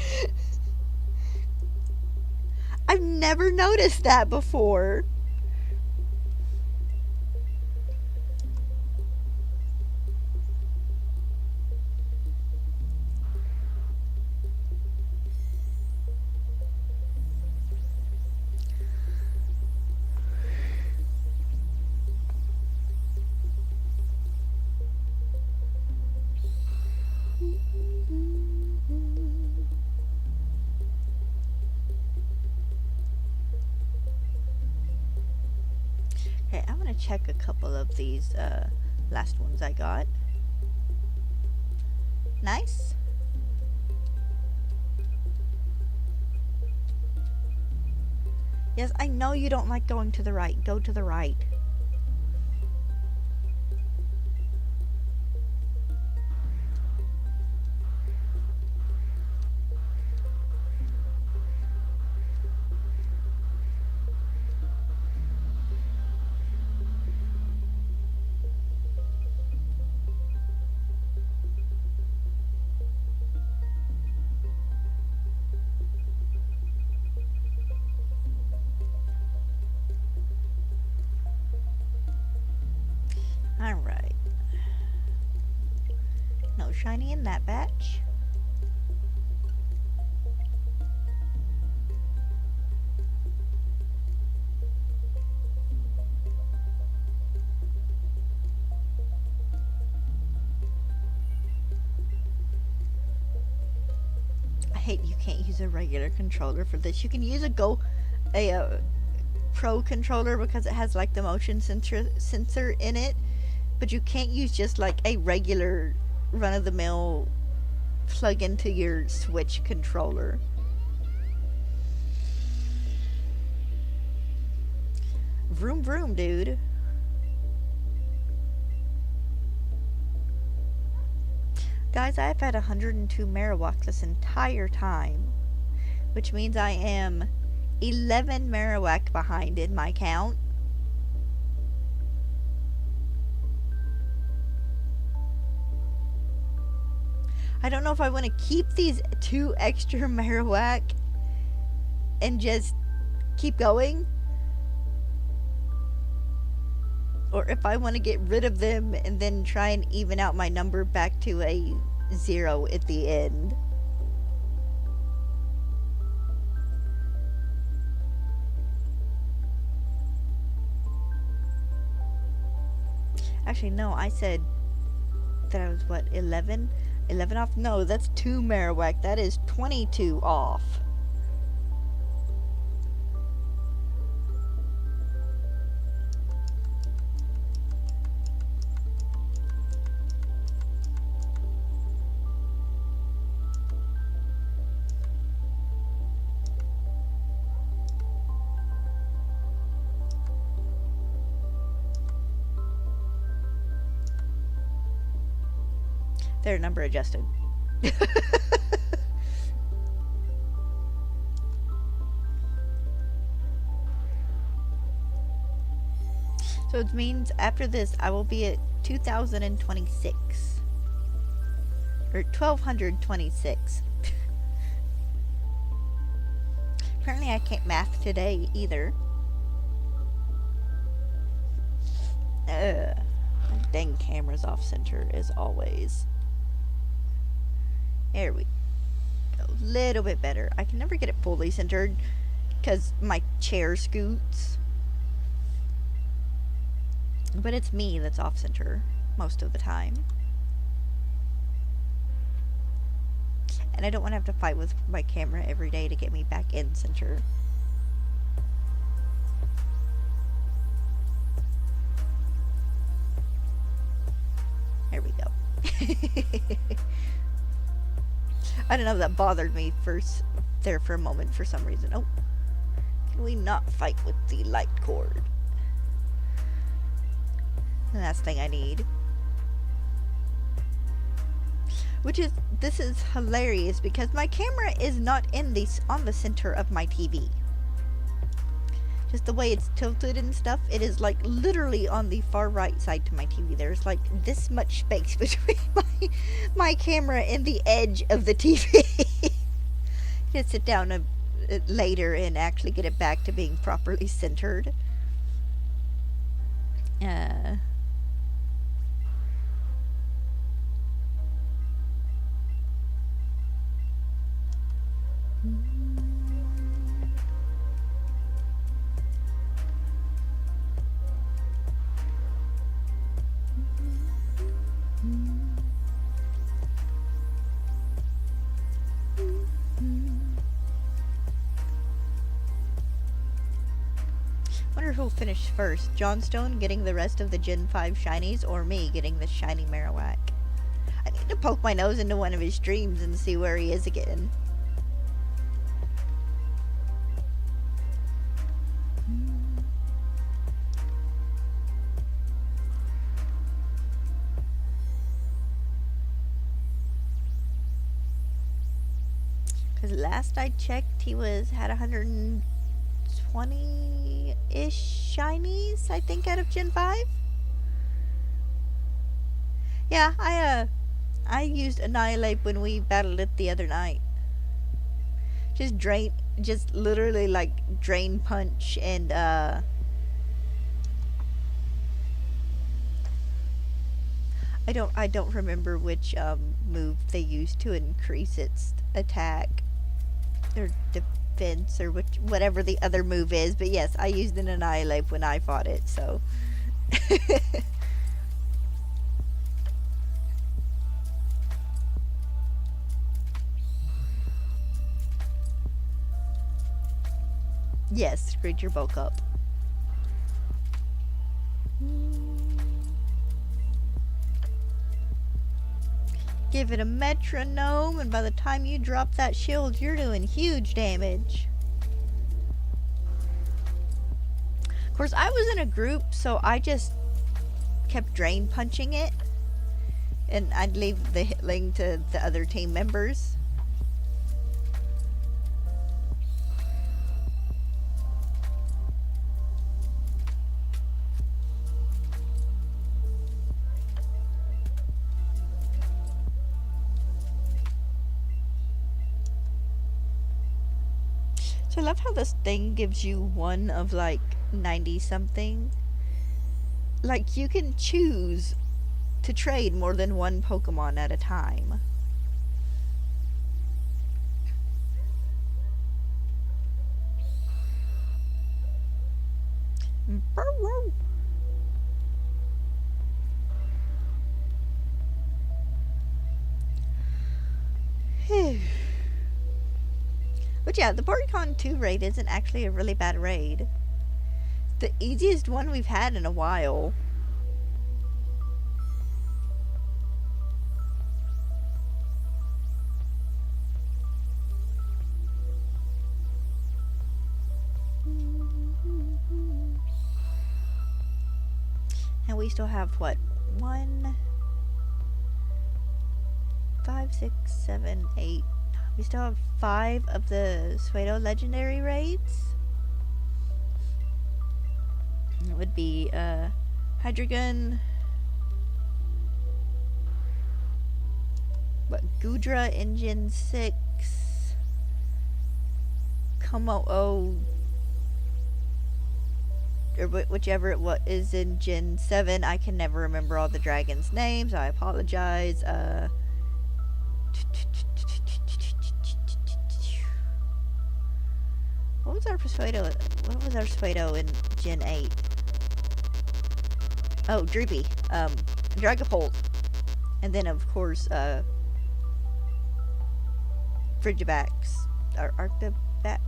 I've never noticed that before. Okay, I'm gonna check a couple of these last ones I got. Nice. Yes, I know you don't like going to the right. Go to the right. Alright. No shiny in that batch. I hate you can't use a regular controller for this. You can use a Pro controller because it has like the motion sensor in it, but you can't use just like a regular run-of-the-mill plug into your Switch controller. Vroom vroom, dude. Guys, I've had 102 Marowak this entire time, which means I am 11 Marowak behind in my count. I don't know if I want to keep these 2 extra Marowak and just keep going, or if I want to get rid of them and then try and even out my number back to a 0 at the end. Actually, no, I said that I was, what, 11? 11 off? No, that's 2 Marowak. That is 22 off. Their number adjusted. So it means after this I will be at 2026. Or 1226. Apparently I can't math today either. Dang camera's off center as always. There we go. A little bit better. I can never get it fully centered. because my chair scoots. But it's me that's off center most of the time. And I don't want to have to fight with my camera every day to get me back in center. There we go. I don't know, that bothered me there for a moment for some reason. Oh, can we not fight with the light cord? The last thing I need. This is hilarious because my camera is not on the center of my TV. Just the way it's tilted and stuff, it is like literally on the far right side to my TV. There's like this much space between my camera and the edge of the TV. Just sit down later and actually get it back to being properly centered. Wonder who'll finish first, Johnstone getting the rest of the Gen 5 shinies, or me getting the shiny Marowak. I need to poke my nose into one of his streams and see where he is again. Because last I checked, he had 120-ish shinies, I think, out of Gen 5. Yeah, I used Annihilate when we battled it the other night. Just literally like Drain Punch and I don't remember which move they used to increase its attack or defense or whatever the other move is, but yes, I used an Annihilate when I fought it, so yes, screwed your bulk up. Give it a metronome, and by the time you drop that shield, you're doing huge damage. Of course, I was in a group, so I just kept drain punching it, and I'd leave the hitling to the other team members. So I love how this thing gives you one of like 90 something. Like, you can choose to trade more than one Pokemon at a time. But yeah, the Porygon 2 raid isn't actually a really bad raid. The easiest one we've had in a while. And we still have, what, 1, 5, 6, 7, 8. We still have 5 of the Suedo legendary raids. It would be Hydreigon, Gudra in Gen 6, Komo-o, or whichever it is in Gen 7. I can never remember all the dragons' names. I apologize. What was our Persuado? What was our Persuado in Gen 8? Oh, Droopy. Dragapult. And then, of course, Frigibax. Arctobat.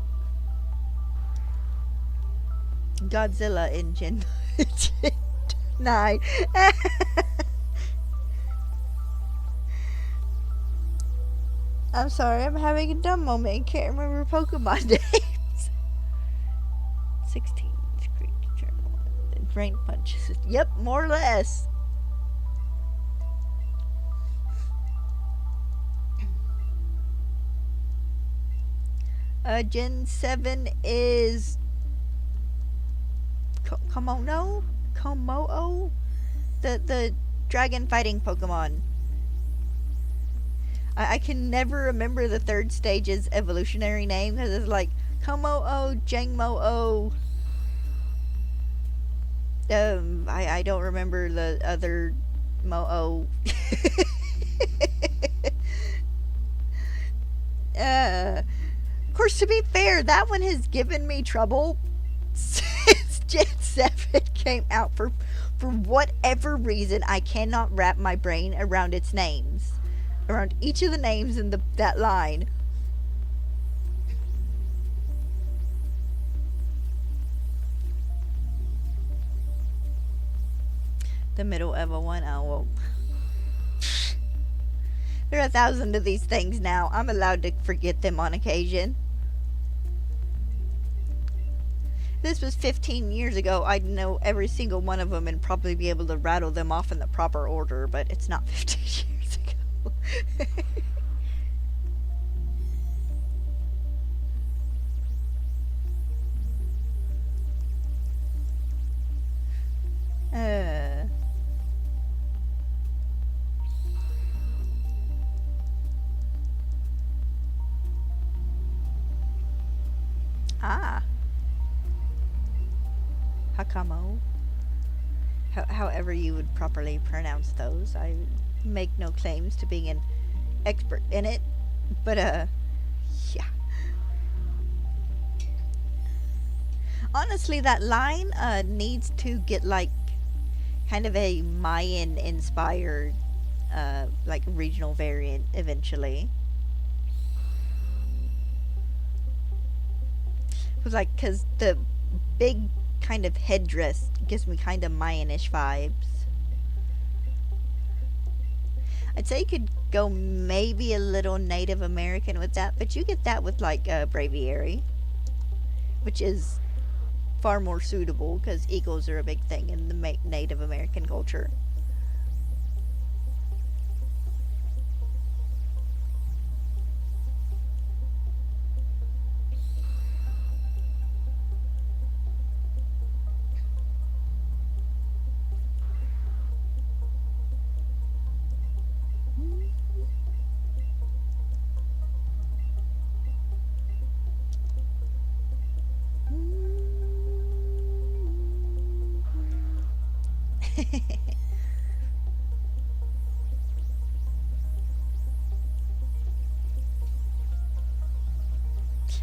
Godzilla in Gen 9. I'm sorry, I'm having a dumb moment and can't remember Pokemon names. 16. Drain punches. Yep, more or less. Gen 7 is Komodo? Komo-o? The dragon fighting Pokemon. I can never remember the third stage's evolutionary name because it's like Komo-o, Jangmo-o. I don't remember the other Mo-o. Of course, to be fair, that one has given me trouble since Gen 7 came out for whatever reason. I cannot wrap my brain around its names. Around each of the names in that line. The middle Evo one, oh well. There are 1,000 of these things now. I'm allowed to forget them on occasion. This was 15 years ago. I'd know every single one of them and probably be able to rattle them off in the proper order, but it's not 15 years ago. Hakamo. However you would properly pronounce those. I make no claims to being an expert in it, but yeah. Honestly, that line needs to get like kind of a Mayan inspired like regional variant eventually. Cause the big kind of headdress gives me kind of Mayanish vibes. I'd say you could go maybe a little Native American with that, but you get that with like Braviary, which is far more suitable because eagles are a big thing in the Native American culture.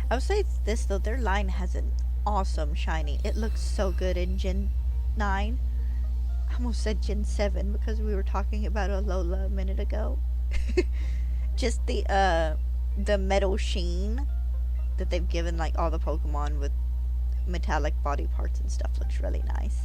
I would say this though, their line has an awesome shiny. It looks so good in Gen 9. I almost said Gen 7 because we were talking about Alola a minute ago. Just the metal sheen that they've given like all the Pokemon with metallic body parts and stuff looks really nice.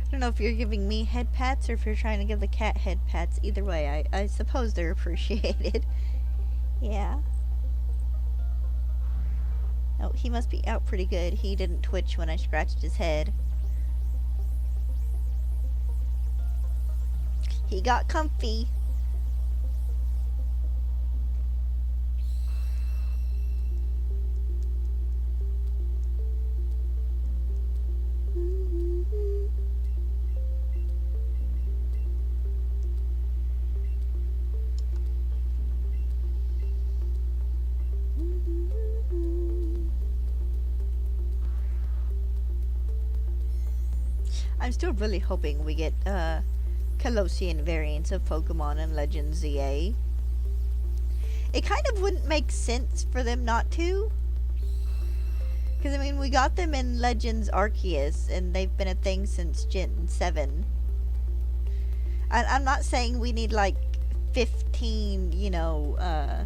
I don't know if you're giving me head pats or if you're trying to give the cat head pats. Either way, I suppose they're appreciated. Yeah. Oh, he must be out pretty good. He didn't twitch when I scratched his head. He got comfy. I'm still really hoping we get Colossean variants of Pokemon in Legends ZA. It kind of wouldn't make sense for them not to. Because, I mean, we got them in Legends Arceus, and they've been a thing since Gen 7. I'm not saying we need, like, 15, you know,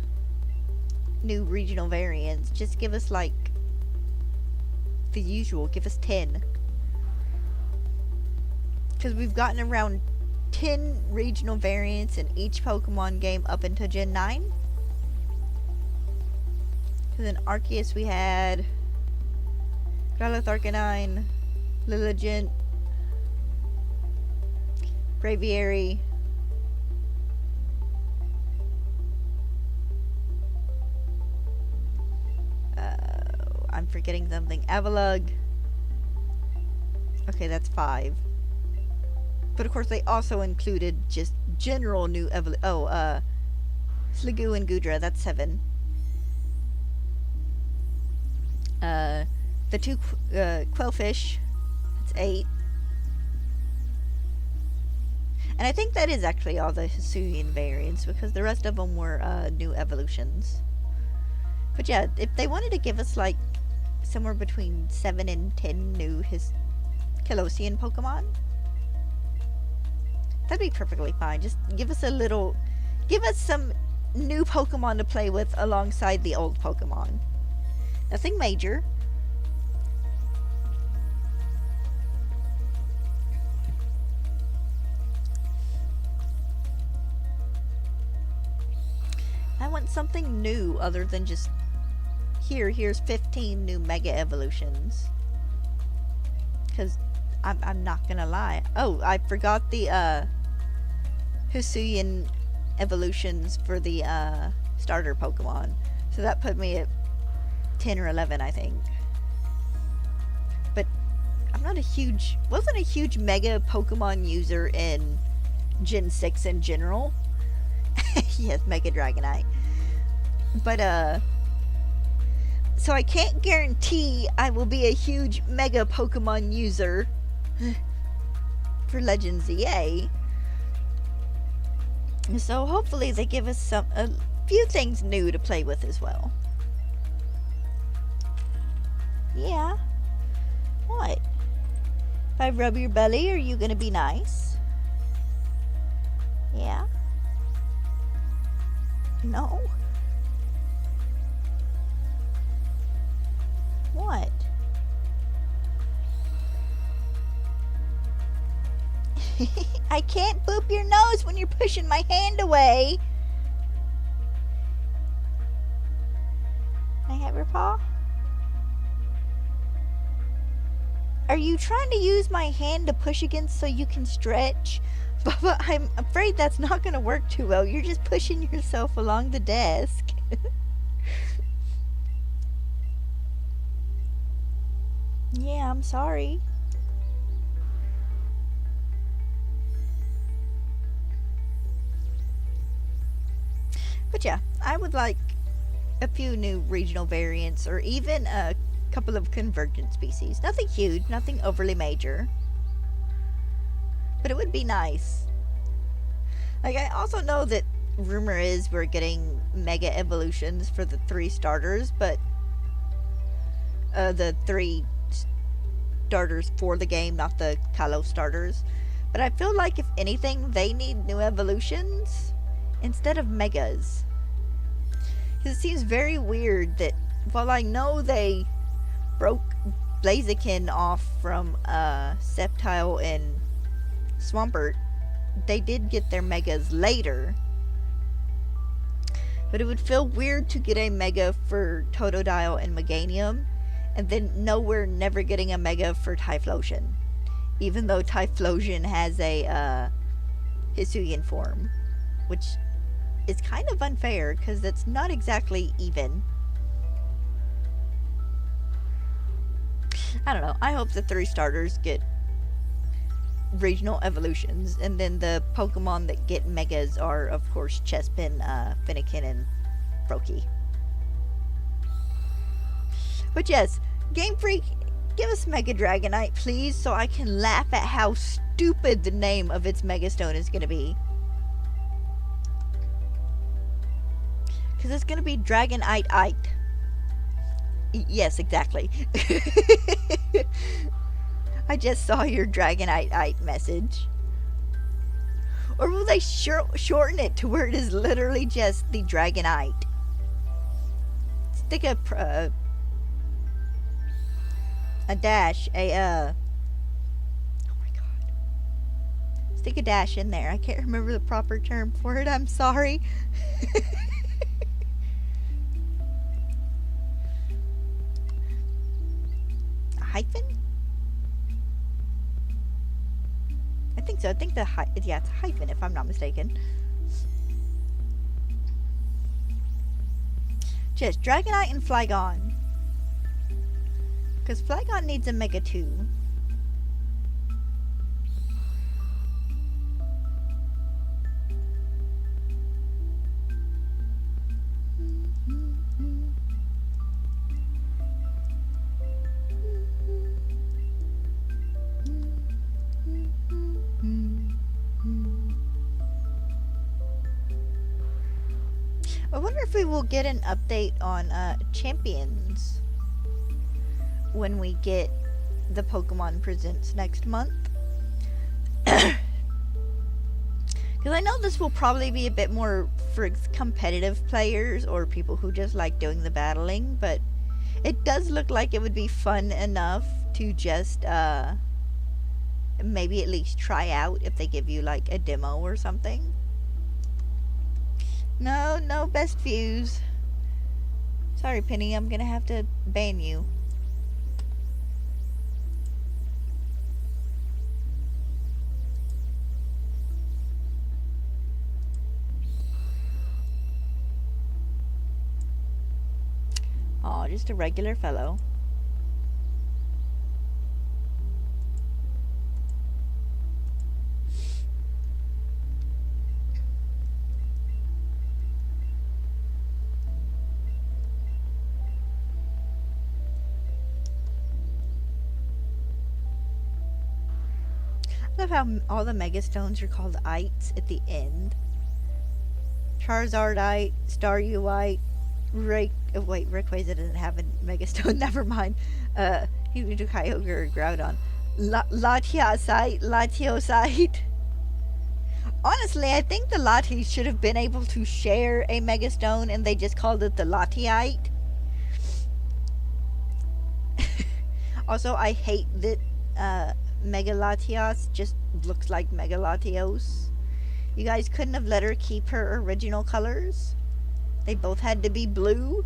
new regional variants. Just give us, like, the usual. Give us 10. Because we've gotten around 10 regional variants in each Pokemon game up until Gen 9. Because in Arceus we had Growlithe Arcanine, Lilligant, Braviary, I'm forgetting something. Avalugg. Okay, that's 5. But of course they also included just general new Sliggoo and Goodra, that's 7. The 2 Quillfish, that's 8. And I think that is actually all the Hisuian variants, because the rest of them were new evolutions. But yeah, if they wanted to give us like somewhere between 7 and 10 new Colossean Pokemon, that'd be perfectly fine. Just give us some new Pokemon to play with alongside the old Pokemon. Nothing major. I want something new other than just here's 15 new Mega Evolutions. Because I'm not gonna lie. Oh, I forgot the Hisuian evolutions for the starter Pokemon. So that put me at 10 or 11, I think. But I'm not wasn't a huge Mega Pokemon user in Gen 6 in general. Yes, Mega Dragonite. But so I can't guarantee I will be a huge Mega Pokemon user for Legends ZA. So hopefully they give us a few things new to play with as well. Yeah. What? If I rub your belly, are you gonna be nice? Yeah. No. What? I can't boop your nose when you're pushing my hand away. Can I have your paw? Are you trying to use my hand to push against so you can stretch? Bubba, I'm afraid that's not going to work too well. You're just pushing yourself along the desk. Yeah, I'm sorry. But yeah, I would like a few new regional variants or even a couple of convergent species. Nothing huge, nothing overly major. But it would be nice. Like, I also know that rumor is we're getting Mega Evolutions for the 3 starters, but the 3 starters for the game, not the Kalos starters. But I feel like if anything, they need new evolutions instead of Megas. Because it seems very weird that while I know they broke Blaziken off from Sceptile and Swampert, they did get their Megas later. But it would feel weird to get a Mega for Totodile and Meganium, and then never getting a Mega for Typhlosion. Even though Typhlosion has a Hisuian form. Which is kind of unfair, because it's not exactly even. I don't know. I hope the 3 starters get regional evolutions, and then the Pokemon that get Megas are, of course, Chespin, Fennekin, and Froakie. But yes, Game Freak give us Mega Dragonite, please, so I can laugh at how stupid the name of its Megastone is going to be. Because it's going to be Dragonite. Yes, exactly. I just saw your Dragonite message. Or will they shorten it to where it is literally just the Dragonite? Stick a dash, oh my god. Stick a dash in there. I can't remember the proper term for it, I'm sorry. A hyphen? I think so. I think it's a hyphen if I'm not mistaken. Just Dragonite and Flygon. Because Flygon needs a Mega 2. I wonder if we will get an update on Champions when we get the Pokemon Presents next month. Because I know this will probably be a bit more for competitive players or people who just like doing the battling, but it does look like it would be fun enough to just maybe at least try out if they give you like a demo or something. No best views. Sorry, Penny, I'm gonna have to ban you. Aw, just a regular fellow. I love how all the Megastones are called ites at the end. Charizardite, Staruite, Rayquaza doesn't have a Megastone, never mind. He would do Kyogre or Groudon. Latiosite. Honestly, I think the Latis should have been able to share a Megastone and they just called it the Latiite. Also, I hate that Mega Latios just looks like Mega Latios. You guys couldn't have let her keep her original colors? They both had to be blue?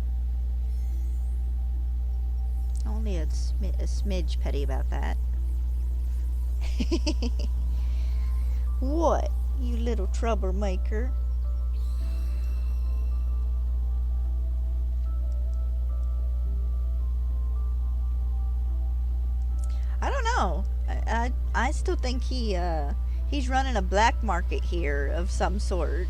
Only a smidge petty about that. What, you little troublemaker? I don't know. I still think he's running a black market here of some sort.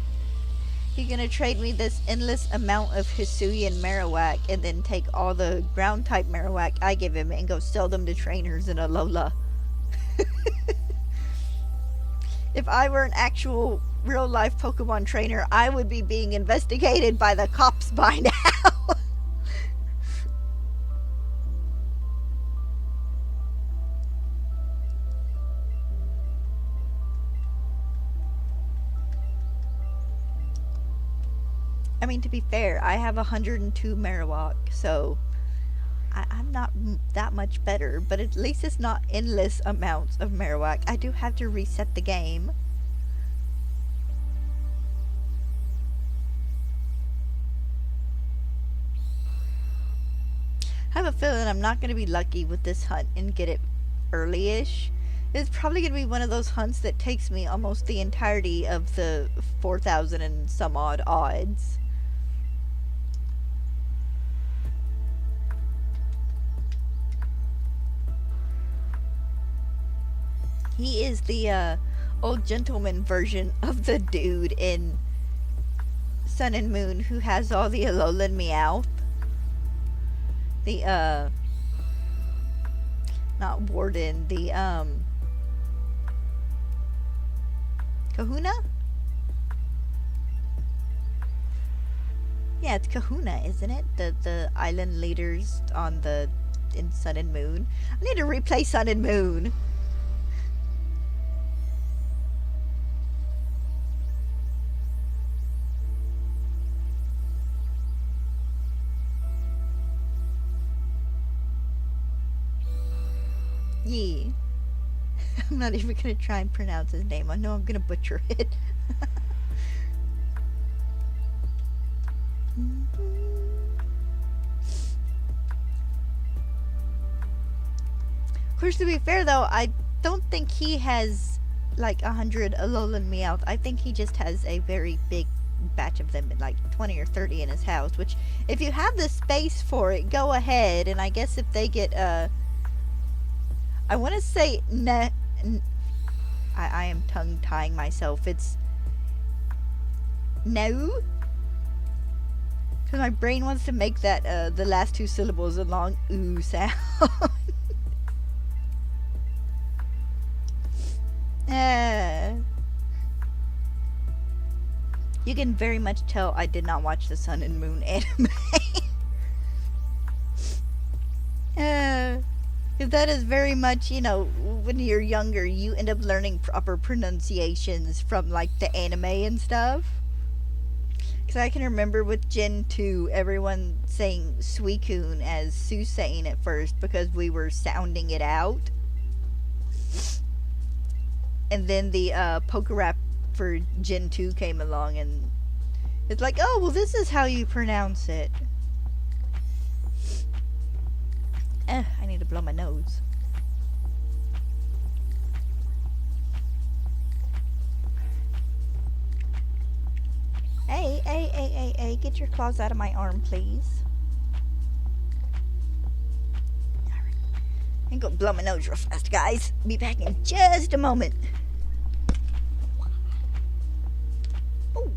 He's gonna trade me this endless amount of Hisuian Marowak and then take all the ground type Marowak I give him and go sell them to trainers in Alola. If I were an actual real life Pokemon trainer, I would be being investigated by the cops by now. I mean, to be fair, I have 102 Marowak, so I'm not that much better, but at least it's not endless amounts of Marowak. I do have to reset the game. I have a feeling I'm not going to be lucky with this hunt and get it early-ish. It's probably going to be one of those hunts that takes me almost the entirety of the 4,000 and some odd odds. He is the old gentleman version of the dude in Sun and Moon who has all the Alolan Meowth. not Warden, the Kahuna? Yeah, it's Kahuna, isn't it? The island leaders on the in Sun and Moon. I need to replay Sun and Moon. Yeah. I'm not even gonna try and pronounce his name. I know I'm gonna butcher it. Of course, to be fair though, I don't think he has like 100 Alolan Meowth. I think he just has a very big batch of them, like 20 or 30 in his house, which if you have the space for it, go ahead. And I guess if they get I want to say I am tongue-tying myself. It's no, because my brain wants to make that the last two syllables a long ooh sound. You can very much tell I did not watch the Sun and Moon anime. Because that is very much, you know, when you're younger, you end up learning proper pronunciations from, like, the anime and stuff. Because I can remember with Gen 2, everyone saying Suicune as Susain at first because we were sounding it out. And then the Pokerap for Gen 2 came along and it's like, oh, well, this is how you pronounce it. I need to blow my nose. Hey, get your claws out of my arm, please. Alright. I'm gonna blow my nose real fast, guys. Be back in just a moment. Oh.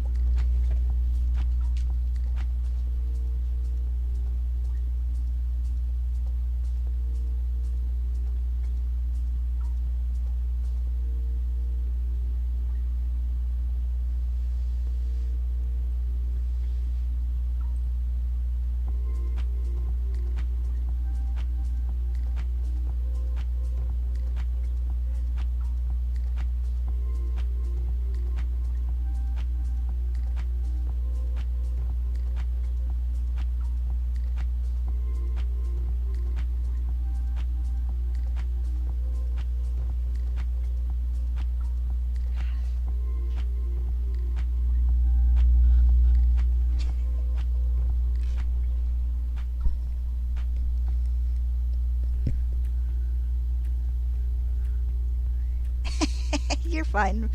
You're fine.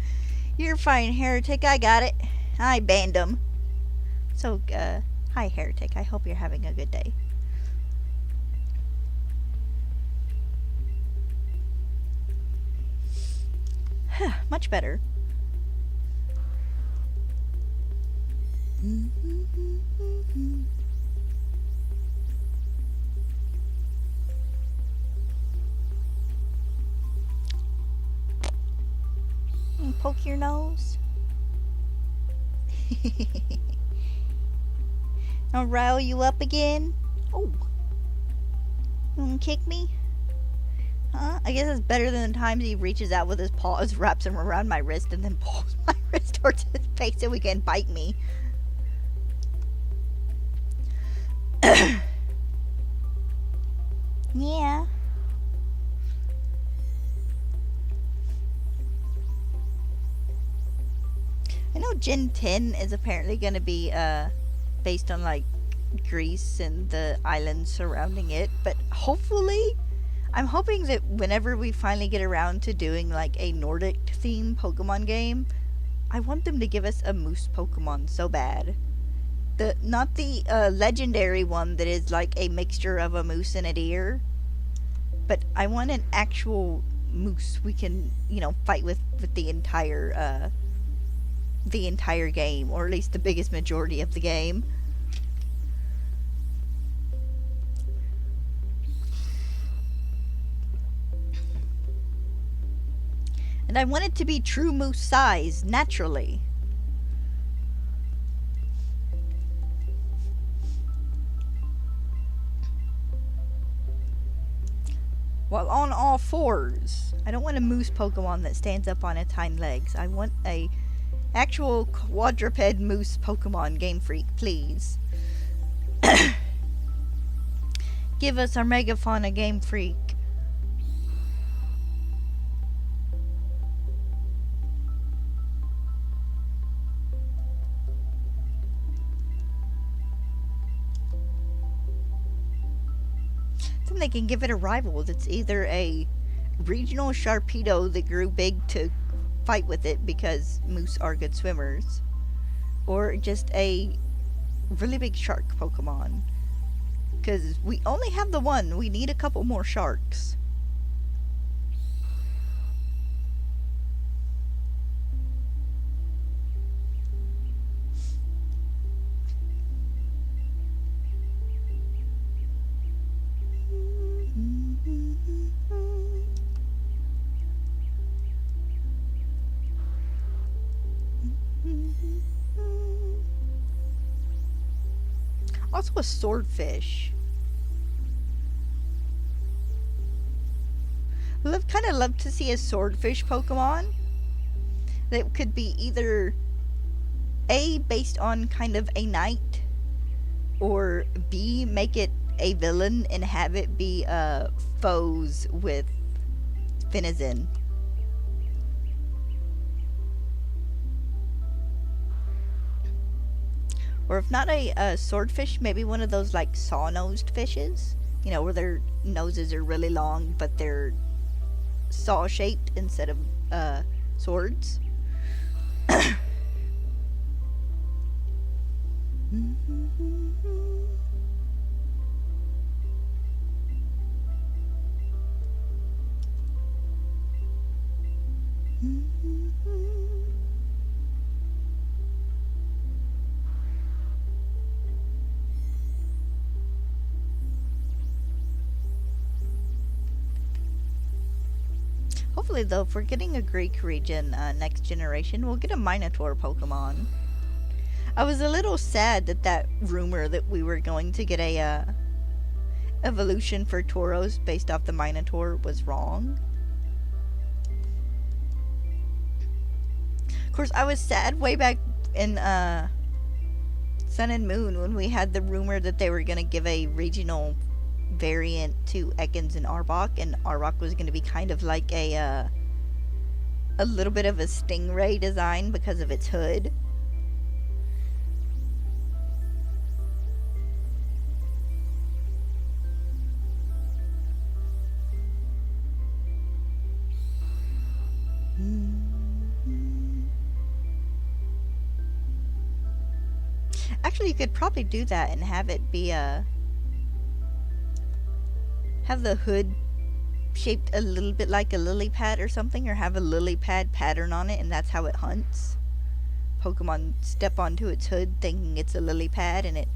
You're fine, Heretic. I got it. I banned him. So, hi, Heretic. I hope you're having a good day. Much better. Poke your nose. I'll rile you up again. Oh. You wanna kick me? Huh? I guess it's better than the times he reaches out with his paws, wraps them around my wrist, and then pulls my wrist towards his face so he can bite me. Yeah. I know Gen 10 is apparently going to be based on like Greece and the islands surrounding it, but hopefully, I'm hoping that whenever we finally get around to doing like a Nordic themed Pokemon game, I want them to give us a moose Pokemon so bad. Not the legendary one that is like a mixture of a moose and a deer, but I want an actual moose we can, you know, fight with the entire game, or at least the biggest majority of the game. And I want it to be true moose size, naturally. While on all fours. I don't want a moose Pokemon that stands up on its hind legs. I want a actual quadruped moose Pokemon, Game Freak, please. Give us our Megafauna, Game Freak. Then they can give it a rival that's either a regional Sharpedo that grew big to fight with it because moose are good swimmers, or just a really big shark Pokemon. Because we only have the one, we need a couple more sharks. Also a swordfish. I'd kind of love to see a swordfish Pokemon that could be either A, based on kind of a knight, or B, make it a villain and have it be foes with Finizen. Or if not a swordfish, maybe one of those like saw-nosed fishes. You know, where their noses are really long, but they're saw-shaped instead of swords. Hopefully, though, if we're getting a Greek region next generation, we'll get a Minotaur Pokemon. I was a little sad that rumor that we were going to get a evolution for Tauros based off the Minotaur was wrong. Of course, I was sad way back in Sun and Moon when we had the rumor that they were going to give a regional variant to Ekans and Arbok, and Arbok was going to be kind of like a little bit of a stingray design because of its hood. Actually, you could probably do that and have it be have the hood shaped a little bit like a lily pad or something, or have a lily pad pattern on it, and that's how it hunts. Pokemon step onto its hood thinking it's a lily pad, and it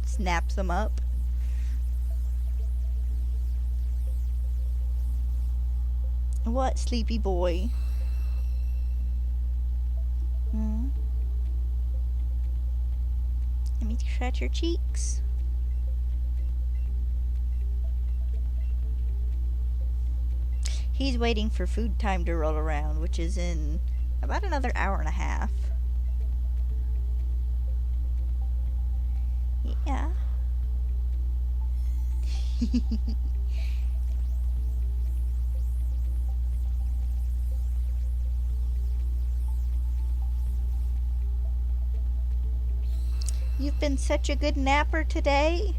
snaps them up. What, sleepy boy? Let me scratch your cheeks. He's waiting for food time to roll around, which is in about another hour and a half. Yeah. You've been such a good napper today.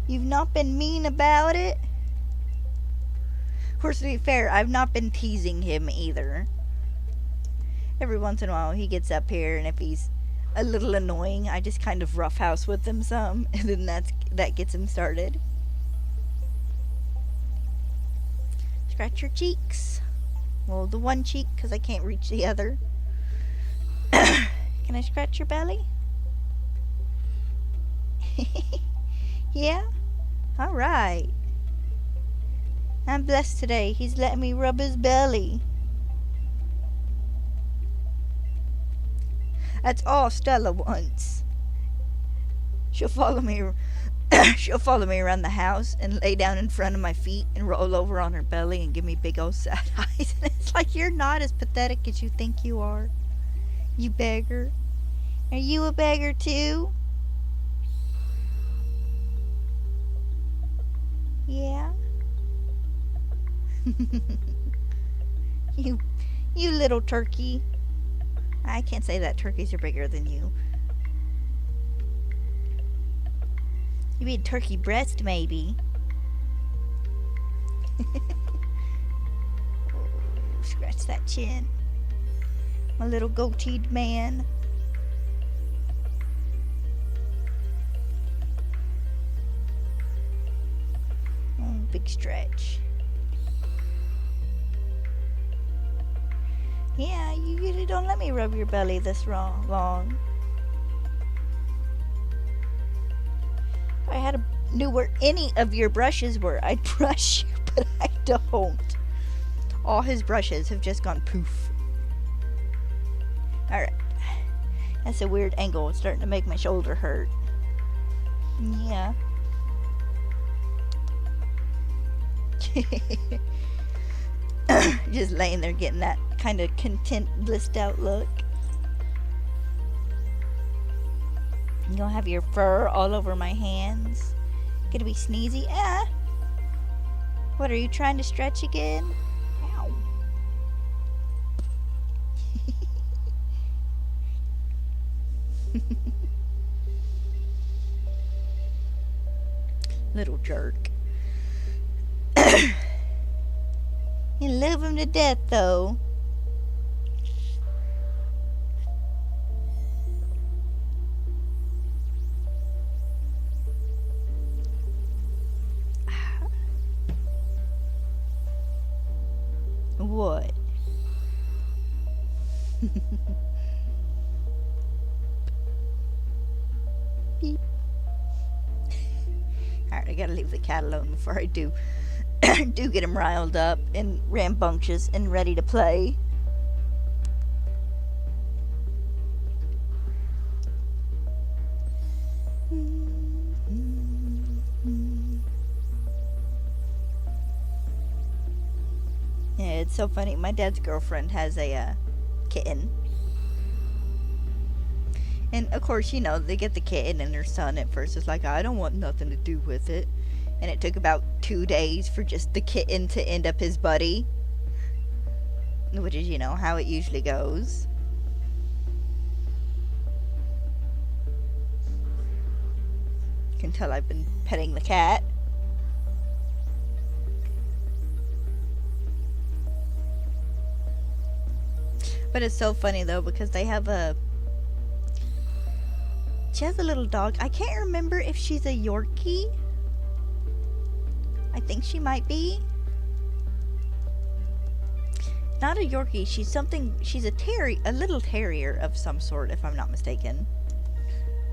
You've not been mean about it. Of course, to be fair, I've not been teasing him either. Every once in a while he gets up here, and if he's a little annoying, I just kind of roughhouse with him some, and then that gets him started. Scratch your cheeks. Well, the one cheek, because I can't reach the other. Can I scratch your belly? Yeah? Alright. I'm blessed today. He's letting me rub his belly. That's all Stella wants. She'll follow me. She'll follow me around the house and lay down in front of my feet and roll over on her belly and give me big old sad eyes. And it's like, you're not as pathetic as you think you are. You beggar. Are you a beggar too? Yeah. You little turkey. I can't say that turkeys are bigger than you. You mean turkey breast, maybe? Scratch that chin. My little goateed man. Oh, big stretch. Yeah, you usually don't let me rub your belly this long. If I knew where any of your brushes were, I'd brush you, but I don't. All his brushes have just gone poof. Alright. That's a weird angle. It's starting to make my shoulder hurt. Yeah. Just laying there getting that kind of content, blissed out look. You gonna have your fur all over my hands? Gonna be sneezy? What, are you trying to stretch again? Ow. Little jerk. You love him to death, though. What? Beep. Alright, I gotta leave the cat alone before I do get him riled up and rambunctious and ready to play. Yeah, it's so funny. My dad's girlfriend has a kitten. And of course, you know, they get the kitten and their son at first is like, I don't want nothing to do with it. And it took about 2 days for just the kitten to end up his buddy. Which is, you know, how it usually goes. You can tell I've been petting the cat. But it's so funny though, because they have she has a little dog. I can't remember if she's a Yorkie. I think she might be. Not a Yorkie. She's a little terrier of some sort, if I'm not mistaken.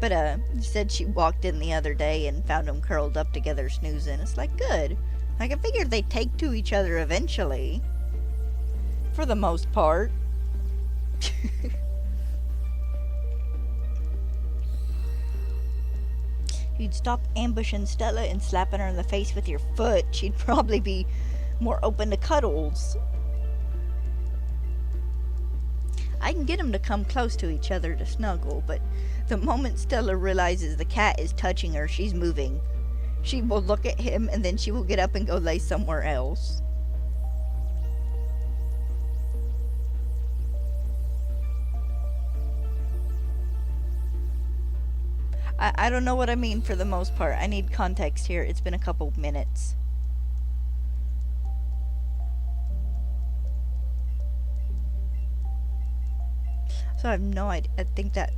But she said she walked in the other day and found them curled up together snoozing. It's like, good. Like, I figured they'd take to each other eventually. For the most part. You'd stop ambushing Stella and slapping her in the face with your foot. She'd probably be more open to cuddles. I can get them to come close to each other to snuggle, but the moment Stella realizes the cat is touching her, she's moving. She will look at him and then she will get up and go lay somewhere else. I don't know what I mean for the most part. I need context here. It's been a couple minutes. So I have no idea. I think that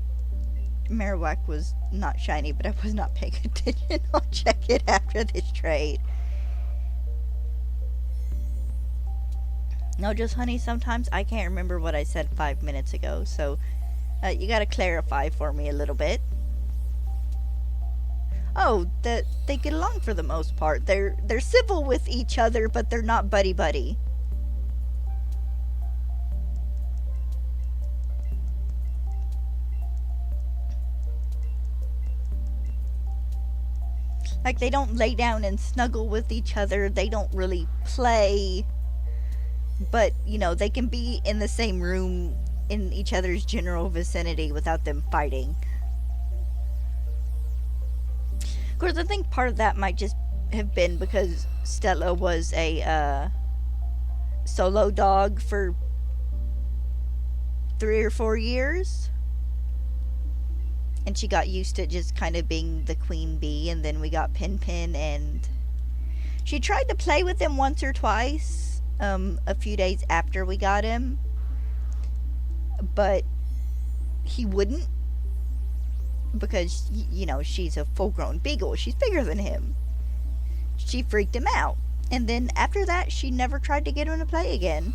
Marowak was not shiny, but I was not paying attention. I'll check it after this trade. No, just honey, sometimes I can't remember what I said 5 minutes ago. So you gotta clarify for me a little bit. Oh, that they get along for the most part. They're civil with each other, but they're not buddy buddy. Like they don't lay down and snuggle with each other. They don't really play, but they can be in the same room in each other's general vicinity without them fighting. Of course, I think part of that might just have been because Stella was a solo dog for 3 or 4 years. And she got used to just kind of being the queen bee, and then we got Pin Pin, and she tried to play with him once or twice, a few days after we got him, but he wouldn't, because, she's a full-grown beagle. She's bigger than him. She freaked him out, and then after that, she never tried to get him to play again.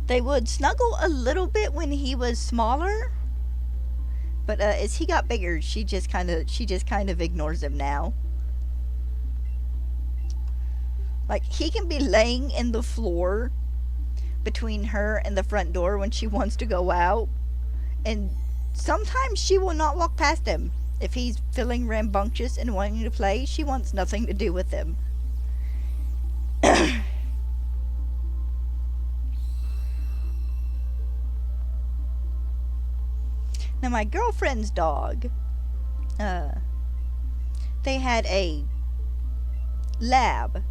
They would snuggle a little bit when he was smaller, but as he got bigger, she just kind of ignores him now. Like, he can be laying in the floor between her and the front door when she wants to go out, and sometimes she will not walk past him. If he's feeling rambunctious and wanting to play, she wants nothing to do with him. Now, my girlfriend's dog, they had a lab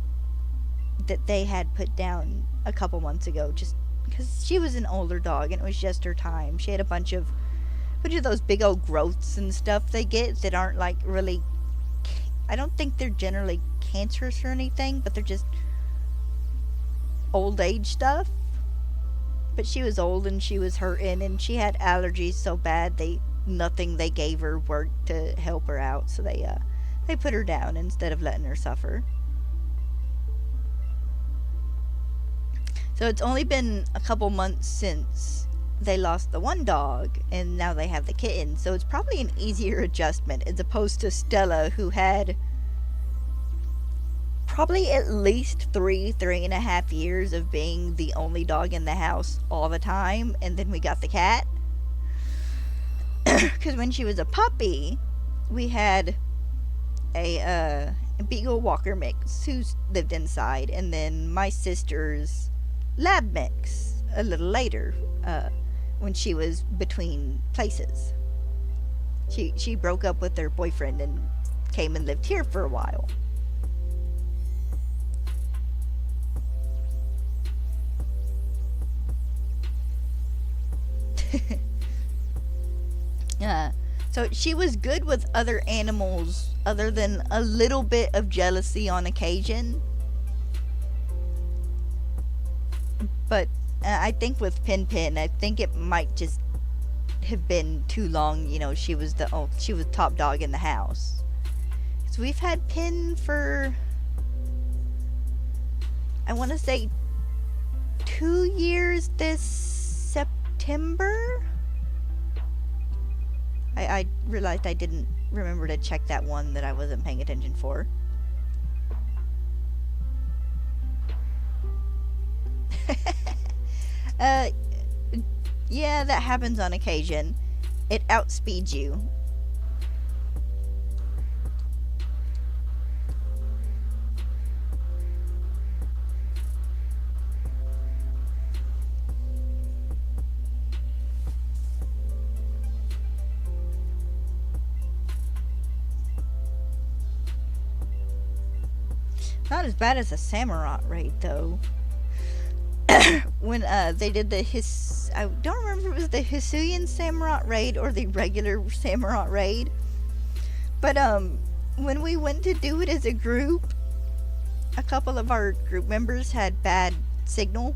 that they had put down a couple months ago, just because she was an older dog and it was just her time. She had a bunch of those big old growths and stuff they get that aren't like really, I don't think they're generally cancerous or anything, but they're just old age stuff. But she was old and she was hurting and she had allergies so bad nothing they gave her worked to help her out, so they put her down instead of letting her suffer. So it's only been a couple months since they lost the one dog, and now they have the kitten, so it's probably an easier adjustment as opposed to Stella, who had probably at least 3.5 years of being the only dog in the house all the time, and then we got the cat. Because when she was a puppy, we had a Beagle Walker mix who lived inside, and then my sister's lab mix a little later, when she was between places. She broke up with her boyfriend and came and lived here for a while. So she was good with other animals other than a little bit of jealousy on occasion. But I think with Pin Pin, I think it might just have been too long. She was top dog in the house. So we've had Pin for, I want to say, 2 years this September. I realized I didn't remember to check that one that I wasn't paying attention for. Yeah, that happens on occasion. It outspeeds you. Not as bad as a Samurai raid, though. When they did I don't remember if it was the Hisuian Samurai raid or the regular Samurai raid, but when we went to do it as a group, a couple of our group members had bad signal.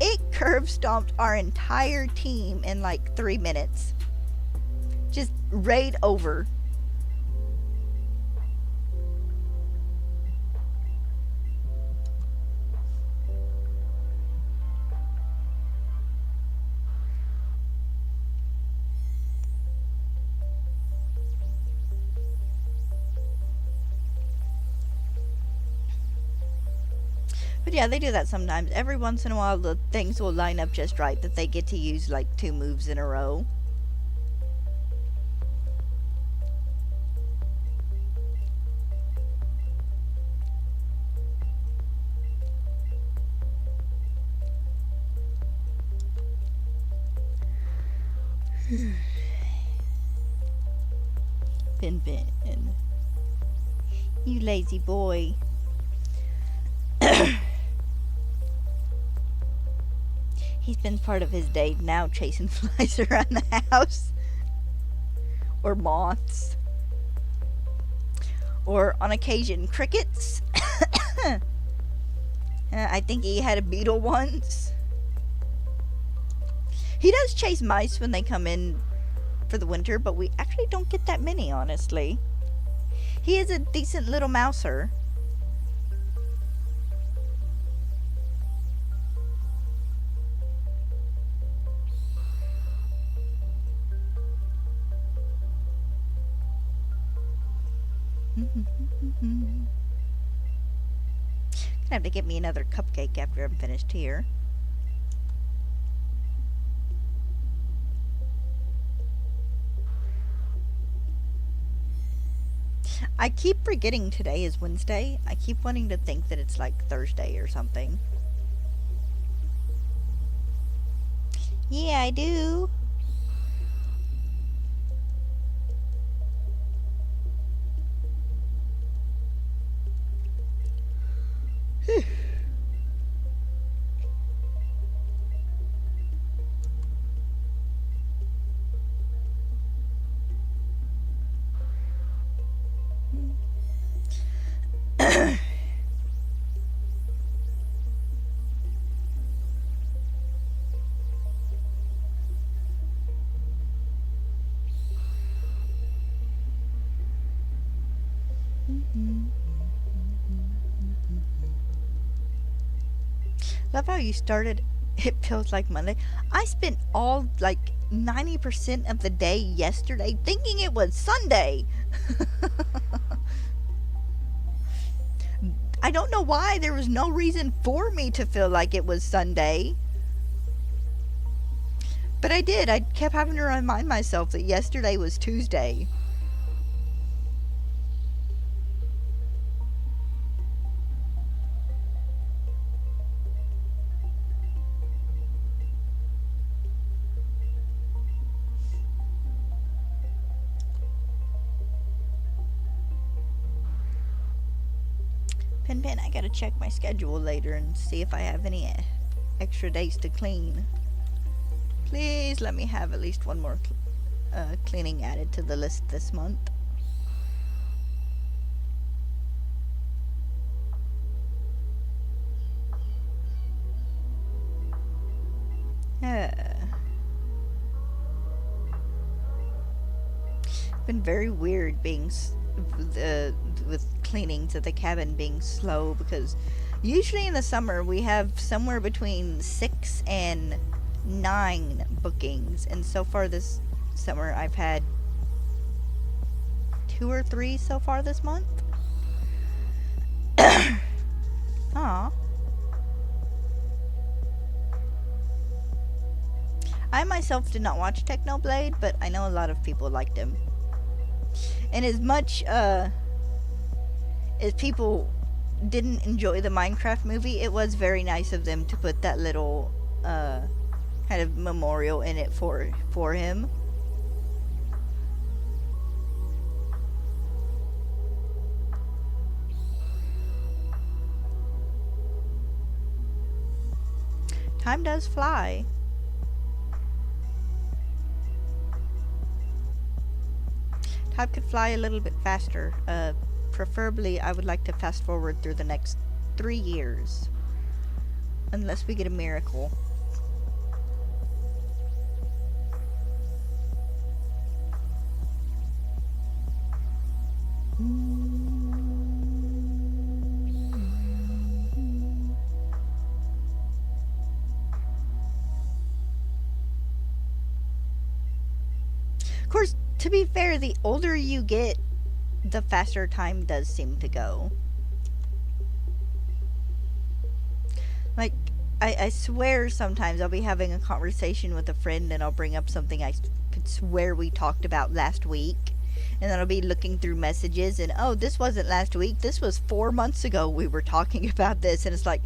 It curb stomped our entire team in like 3 minutes. Just raid over. But yeah, they do that sometimes. Every once in a while, the things will line up just right that they get to use like 2 moves in a row. Bin Bin. You lazy boy. He spends part of his day now chasing flies around the house. Or moths. Or on occasion, crickets. I think he had a beetle once. He does chase mice when they come in for the winter, but we actually don't get that many, honestly. He is a decent little mouser. Gonna have to get me another cupcake after I'm finished here. I keep forgetting today is Wednesday. I keep wanting to think that it's like Thursday or something. Yeah, I do. Love how you started. It feels like Monday. I spent all like 90% of the day yesterday thinking it was Sunday. I don't know why. There was no reason for me to feel like it was Sunday. But I did. I kept having to remind myself that yesterday was Tuesday. Pin, I gotta check my schedule later and see if I have any extra days to clean. Please let me have at least one more cleaning added to the list this month. Been very weird being with cleaning to the cabin being slow, because usually in the summer we have somewhere between 6 and 9 bookings, and so far this summer I've had 2 or 3 so far this month. Aw. I myself did not watch Technoblade, but I know a lot of people liked him. And as much as people didn't enjoy the Minecraft movie, it was very nice of them to put that little kind of memorial in it for him. Time does fly. Time could fly a little bit faster. Preferably, I would like to fast forward through the next 3 years. Unless we get a miracle. Of course, to be fair, the older you get, the faster time does seem to go. I swear sometimes I'll be having a conversation with a friend and I'll bring up something I could swear we talked about last week. And then I'll be looking through messages and, oh, this wasn't last week. This was 4 months ago we were talking about this. And it's like,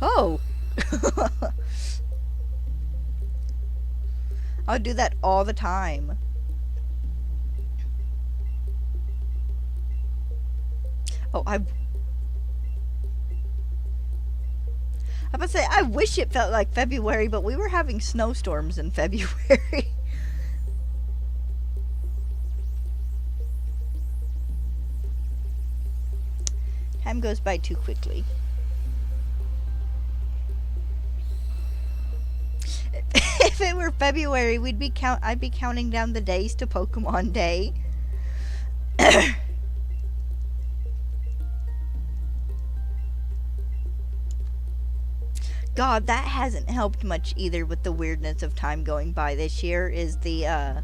oh. I'll do that all the time. Oh, I about to say, I wish it felt like February, but we were having snowstorms in February. Time goes by too quickly. If it were February, I'd be counting down the days to Pokemon Day. God, that hasn't helped much either with the weirdness of time going by this year, is the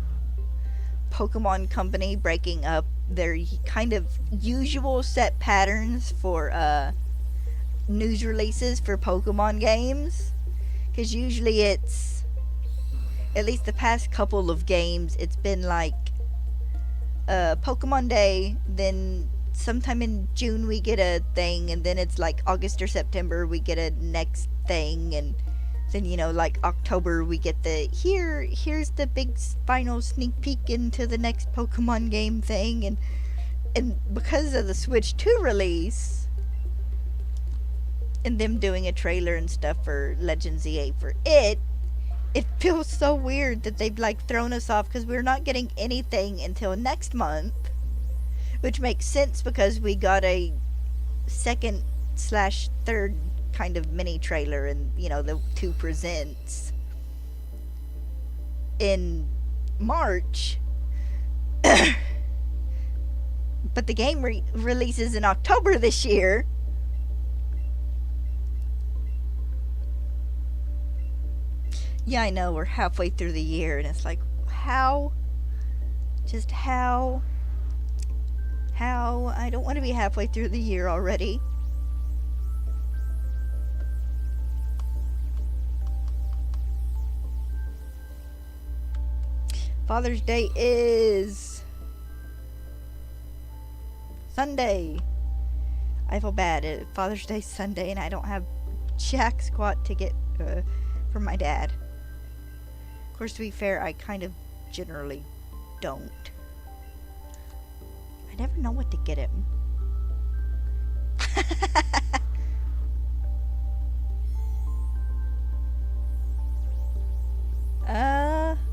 Pokemon Company breaking up their kind of usual set patterns for news releases for Pokemon games. Because usually it's, at least the past couple of games, it's been like Pokemon Day, then sometime in June we get a thing, and then it's like August or September we get a next thing, and then, you know, like October we get the here's the big final sneak peek into the next Pokemon game thing, and because of the Switch 2 release and them doing a trailer and stuff for Legends EA for it feels so weird that they've like thrown us off, because we're not getting anything until next month, which makes sense because we got a second/third kind of mini trailer, and, you know, the 2 presents in March. But the game releases in October this year. Yeah, I know, we're halfway through the year, and it's like, how? Just how? How? I don't want to be halfway through the year already. Father's Day is Sunday. I feel bad. Father's Day's Sunday, and I don't have jack squat to get from my dad. Of course, to be fair, I kind of generally don't. I never know what to get him.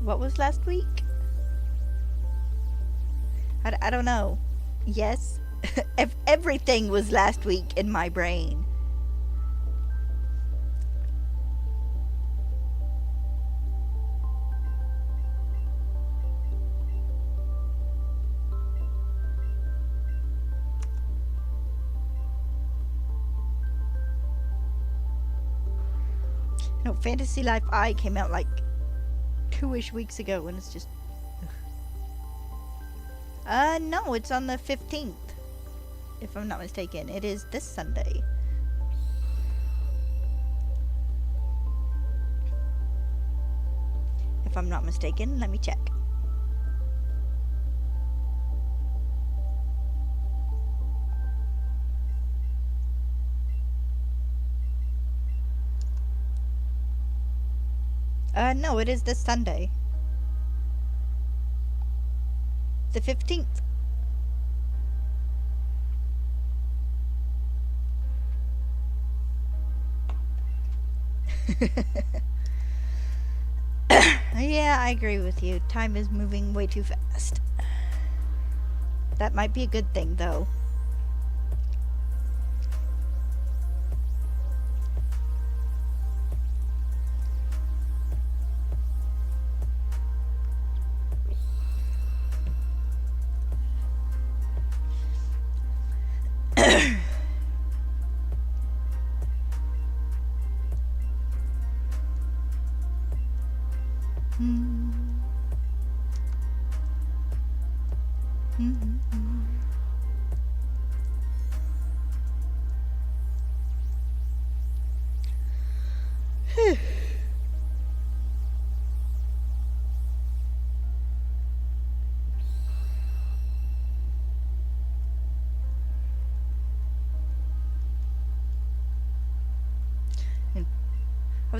What was last week? I don't know. Yes. Everything was last week in my brain. No, Fantasy Life I came out like 2-ish weeks ago, and it's just... no, it's on the 15th. If I'm not mistaken. It is this Sunday. If I'm not mistaken, let me check. No, it is this Sunday. The 15th. Yeah, I agree with you. Time is moving way too fast. That might be a good thing, though.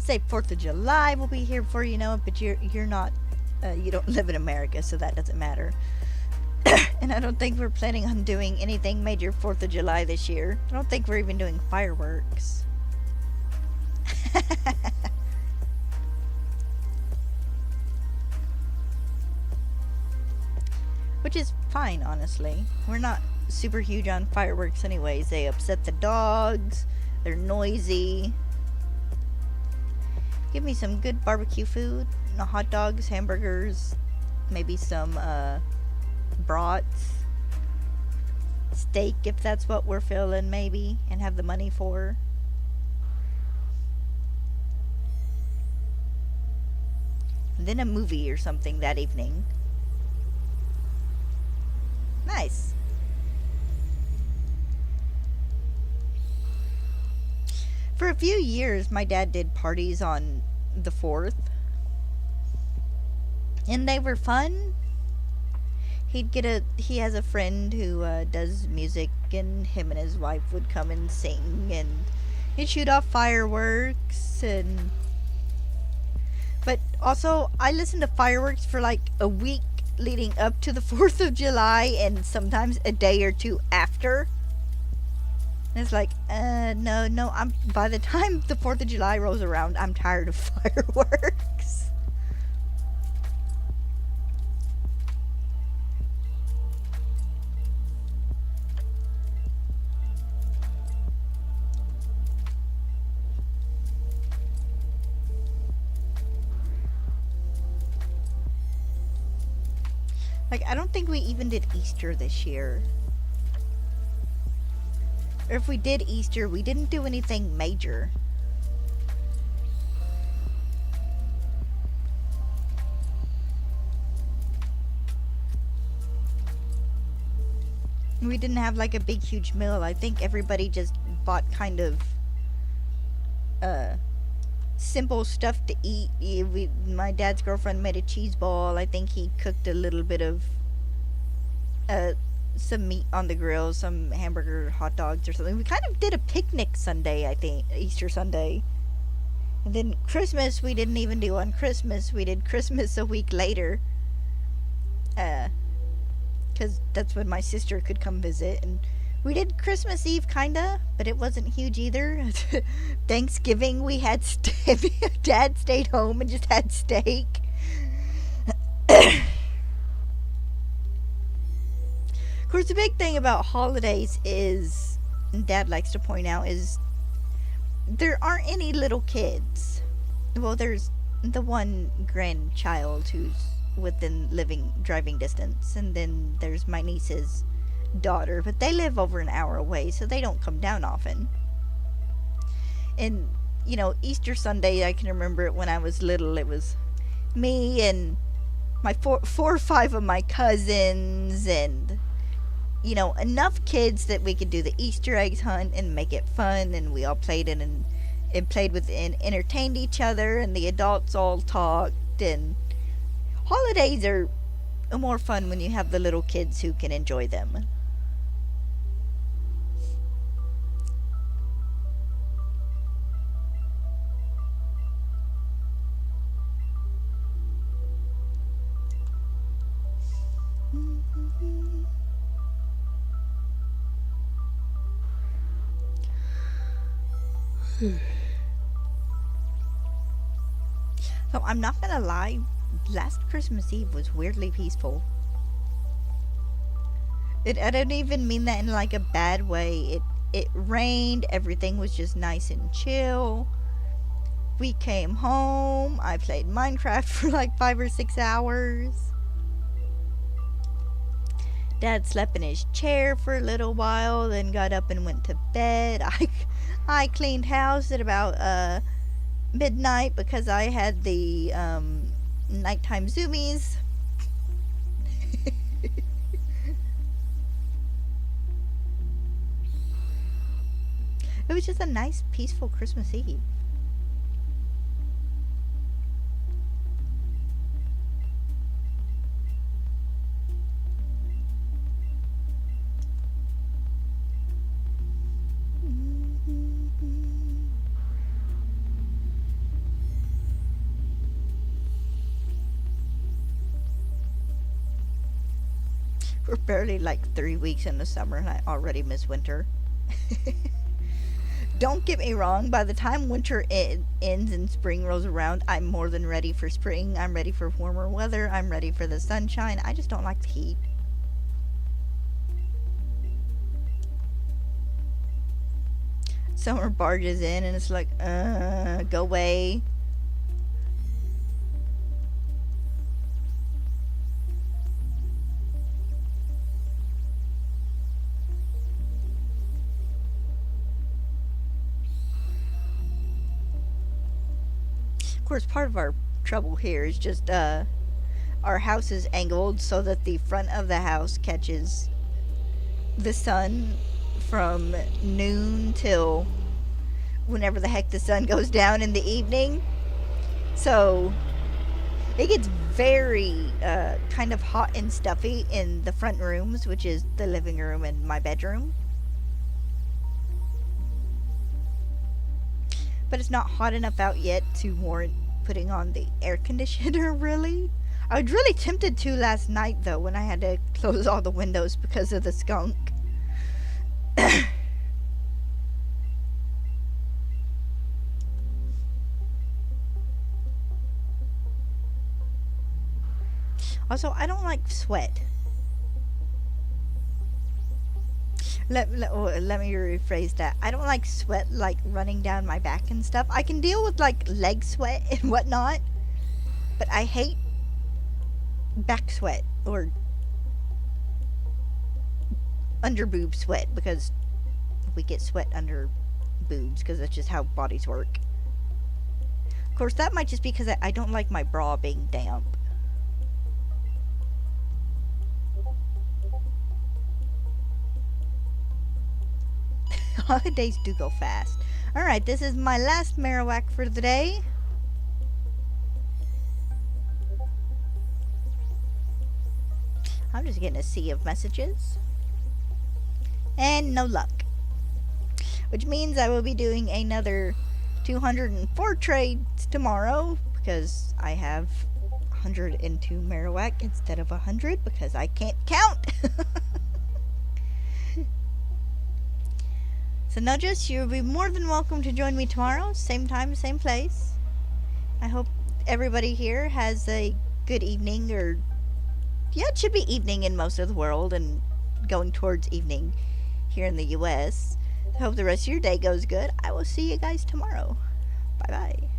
would say 4th of July will be here before you know it, but you're not, you don't live in America, so that doesn't matter. And I don't think we're planning on doing anything major 4th of July this year. I don't think we're even doing fireworks. Which is fine, honestly. We're not super huge on fireworks anyways. They upset the dogs. They're noisy. Give me some good barbecue food. Hot dogs, hamburgers, maybe some brats. Steak, if that's what we're feeling, maybe, and have the money for. And then a movie or something that evening. Nice. For a few years, my dad did parties on the 4th. And they were fun. He has a friend who does music, and him and his wife would come and sing, and he'd shoot off fireworks, but also I listened to fireworks for like a week leading up to the 4th of July, and sometimes a day or two after. And it's like, no, by the time the 4th of July rolls around, I'm tired of fireworks. Like, I don't think we even did Easter this year. Or if we did Easter, we didn't do anything major. We didn't have like a big huge meal. I think everybody just bought kind of simple stuff to eat. My dad's girlfriend made a cheese ball. I think he cooked a little bit of some meat on the grill, some hamburger, hot dogs or something. We kind of did a picnic Sunday, I think, Easter Sunday. And then Christmas, we didn't even do on Christmas. We did Christmas a week later. Because that's when my sister could come visit. And we did Christmas Eve, kinda, but it wasn't huge either. Thanksgiving, we had Dad stayed home and just had steak. Of course, the big thing about holidays is, Dad likes to point out, is there aren't any little kids. Well, there's the one grandchild who's within driving distance, and then there's my niece's daughter, but they live over an hour away, so they don't come down often. And Easter Sunday, I can remember it when I was little. It was me and my four or five of my cousins, and enough kids that we could do the Easter eggs hunt and make it fun, and we all played in and played with and entertained each other, and the adults all talked. And holidays are more fun when you have the little kids who can enjoy them. So I'm not gonna lie, last Christmas Eve was weirdly peaceful. I don't even mean that in like a bad way. It rained, everything was just nice and chill. We came home, I played Minecraft for like 5 or 6 hours. Dad slept in his chair for a little while, then got up and went to bed. I cleaned house at about midnight because I had the nighttime zoomies. It was just a nice, peaceful Christmas Eve. We're barely like 3 weeks in the summer and I already miss winter. Don't get me wrong, by the time winter ends and spring rolls around, I'm more than ready for spring. I'm ready for warmer weather. I'm ready for the sunshine. I just don't like the heat. Summer barges in and it's like, go away. Of course, part of our trouble here is just our house is angled so that the front of the house catches the sun from noon till whenever the heck the sun goes down in the evening. So it gets very kind of hot and stuffy in the front rooms, which is the living room and my bedroom. But it's not hot enough out yet to warrant putting on the air conditioner, really. I was really tempted to last night, though, when I had to close all the windows because of the skunk. Also, I don't like sweat. Let me rephrase that. I don't like sweat like running down my back and stuff. I can deal with like leg sweat and whatnot, but I hate back sweat or under boob sweat because we get sweat under boobs because that's just how bodies work. Of course, that might just be because I don't like my bra being damp. Holidays do go fast. Alright, this is my last Marowak for the day. I'm just getting a sea of messages. And no luck. Which means I will be doing another 204 trades tomorrow because I have 102 Marowak instead of 100 because I can't count. So Nudges, you'll be more than welcome to join me tomorrow, same time, same place. I hope everybody here has a good evening, or yeah, it should be evening in most of the world and going towards evening here in the US. I hope the rest of your day goes good. I will see you guys tomorrow. Bye bye.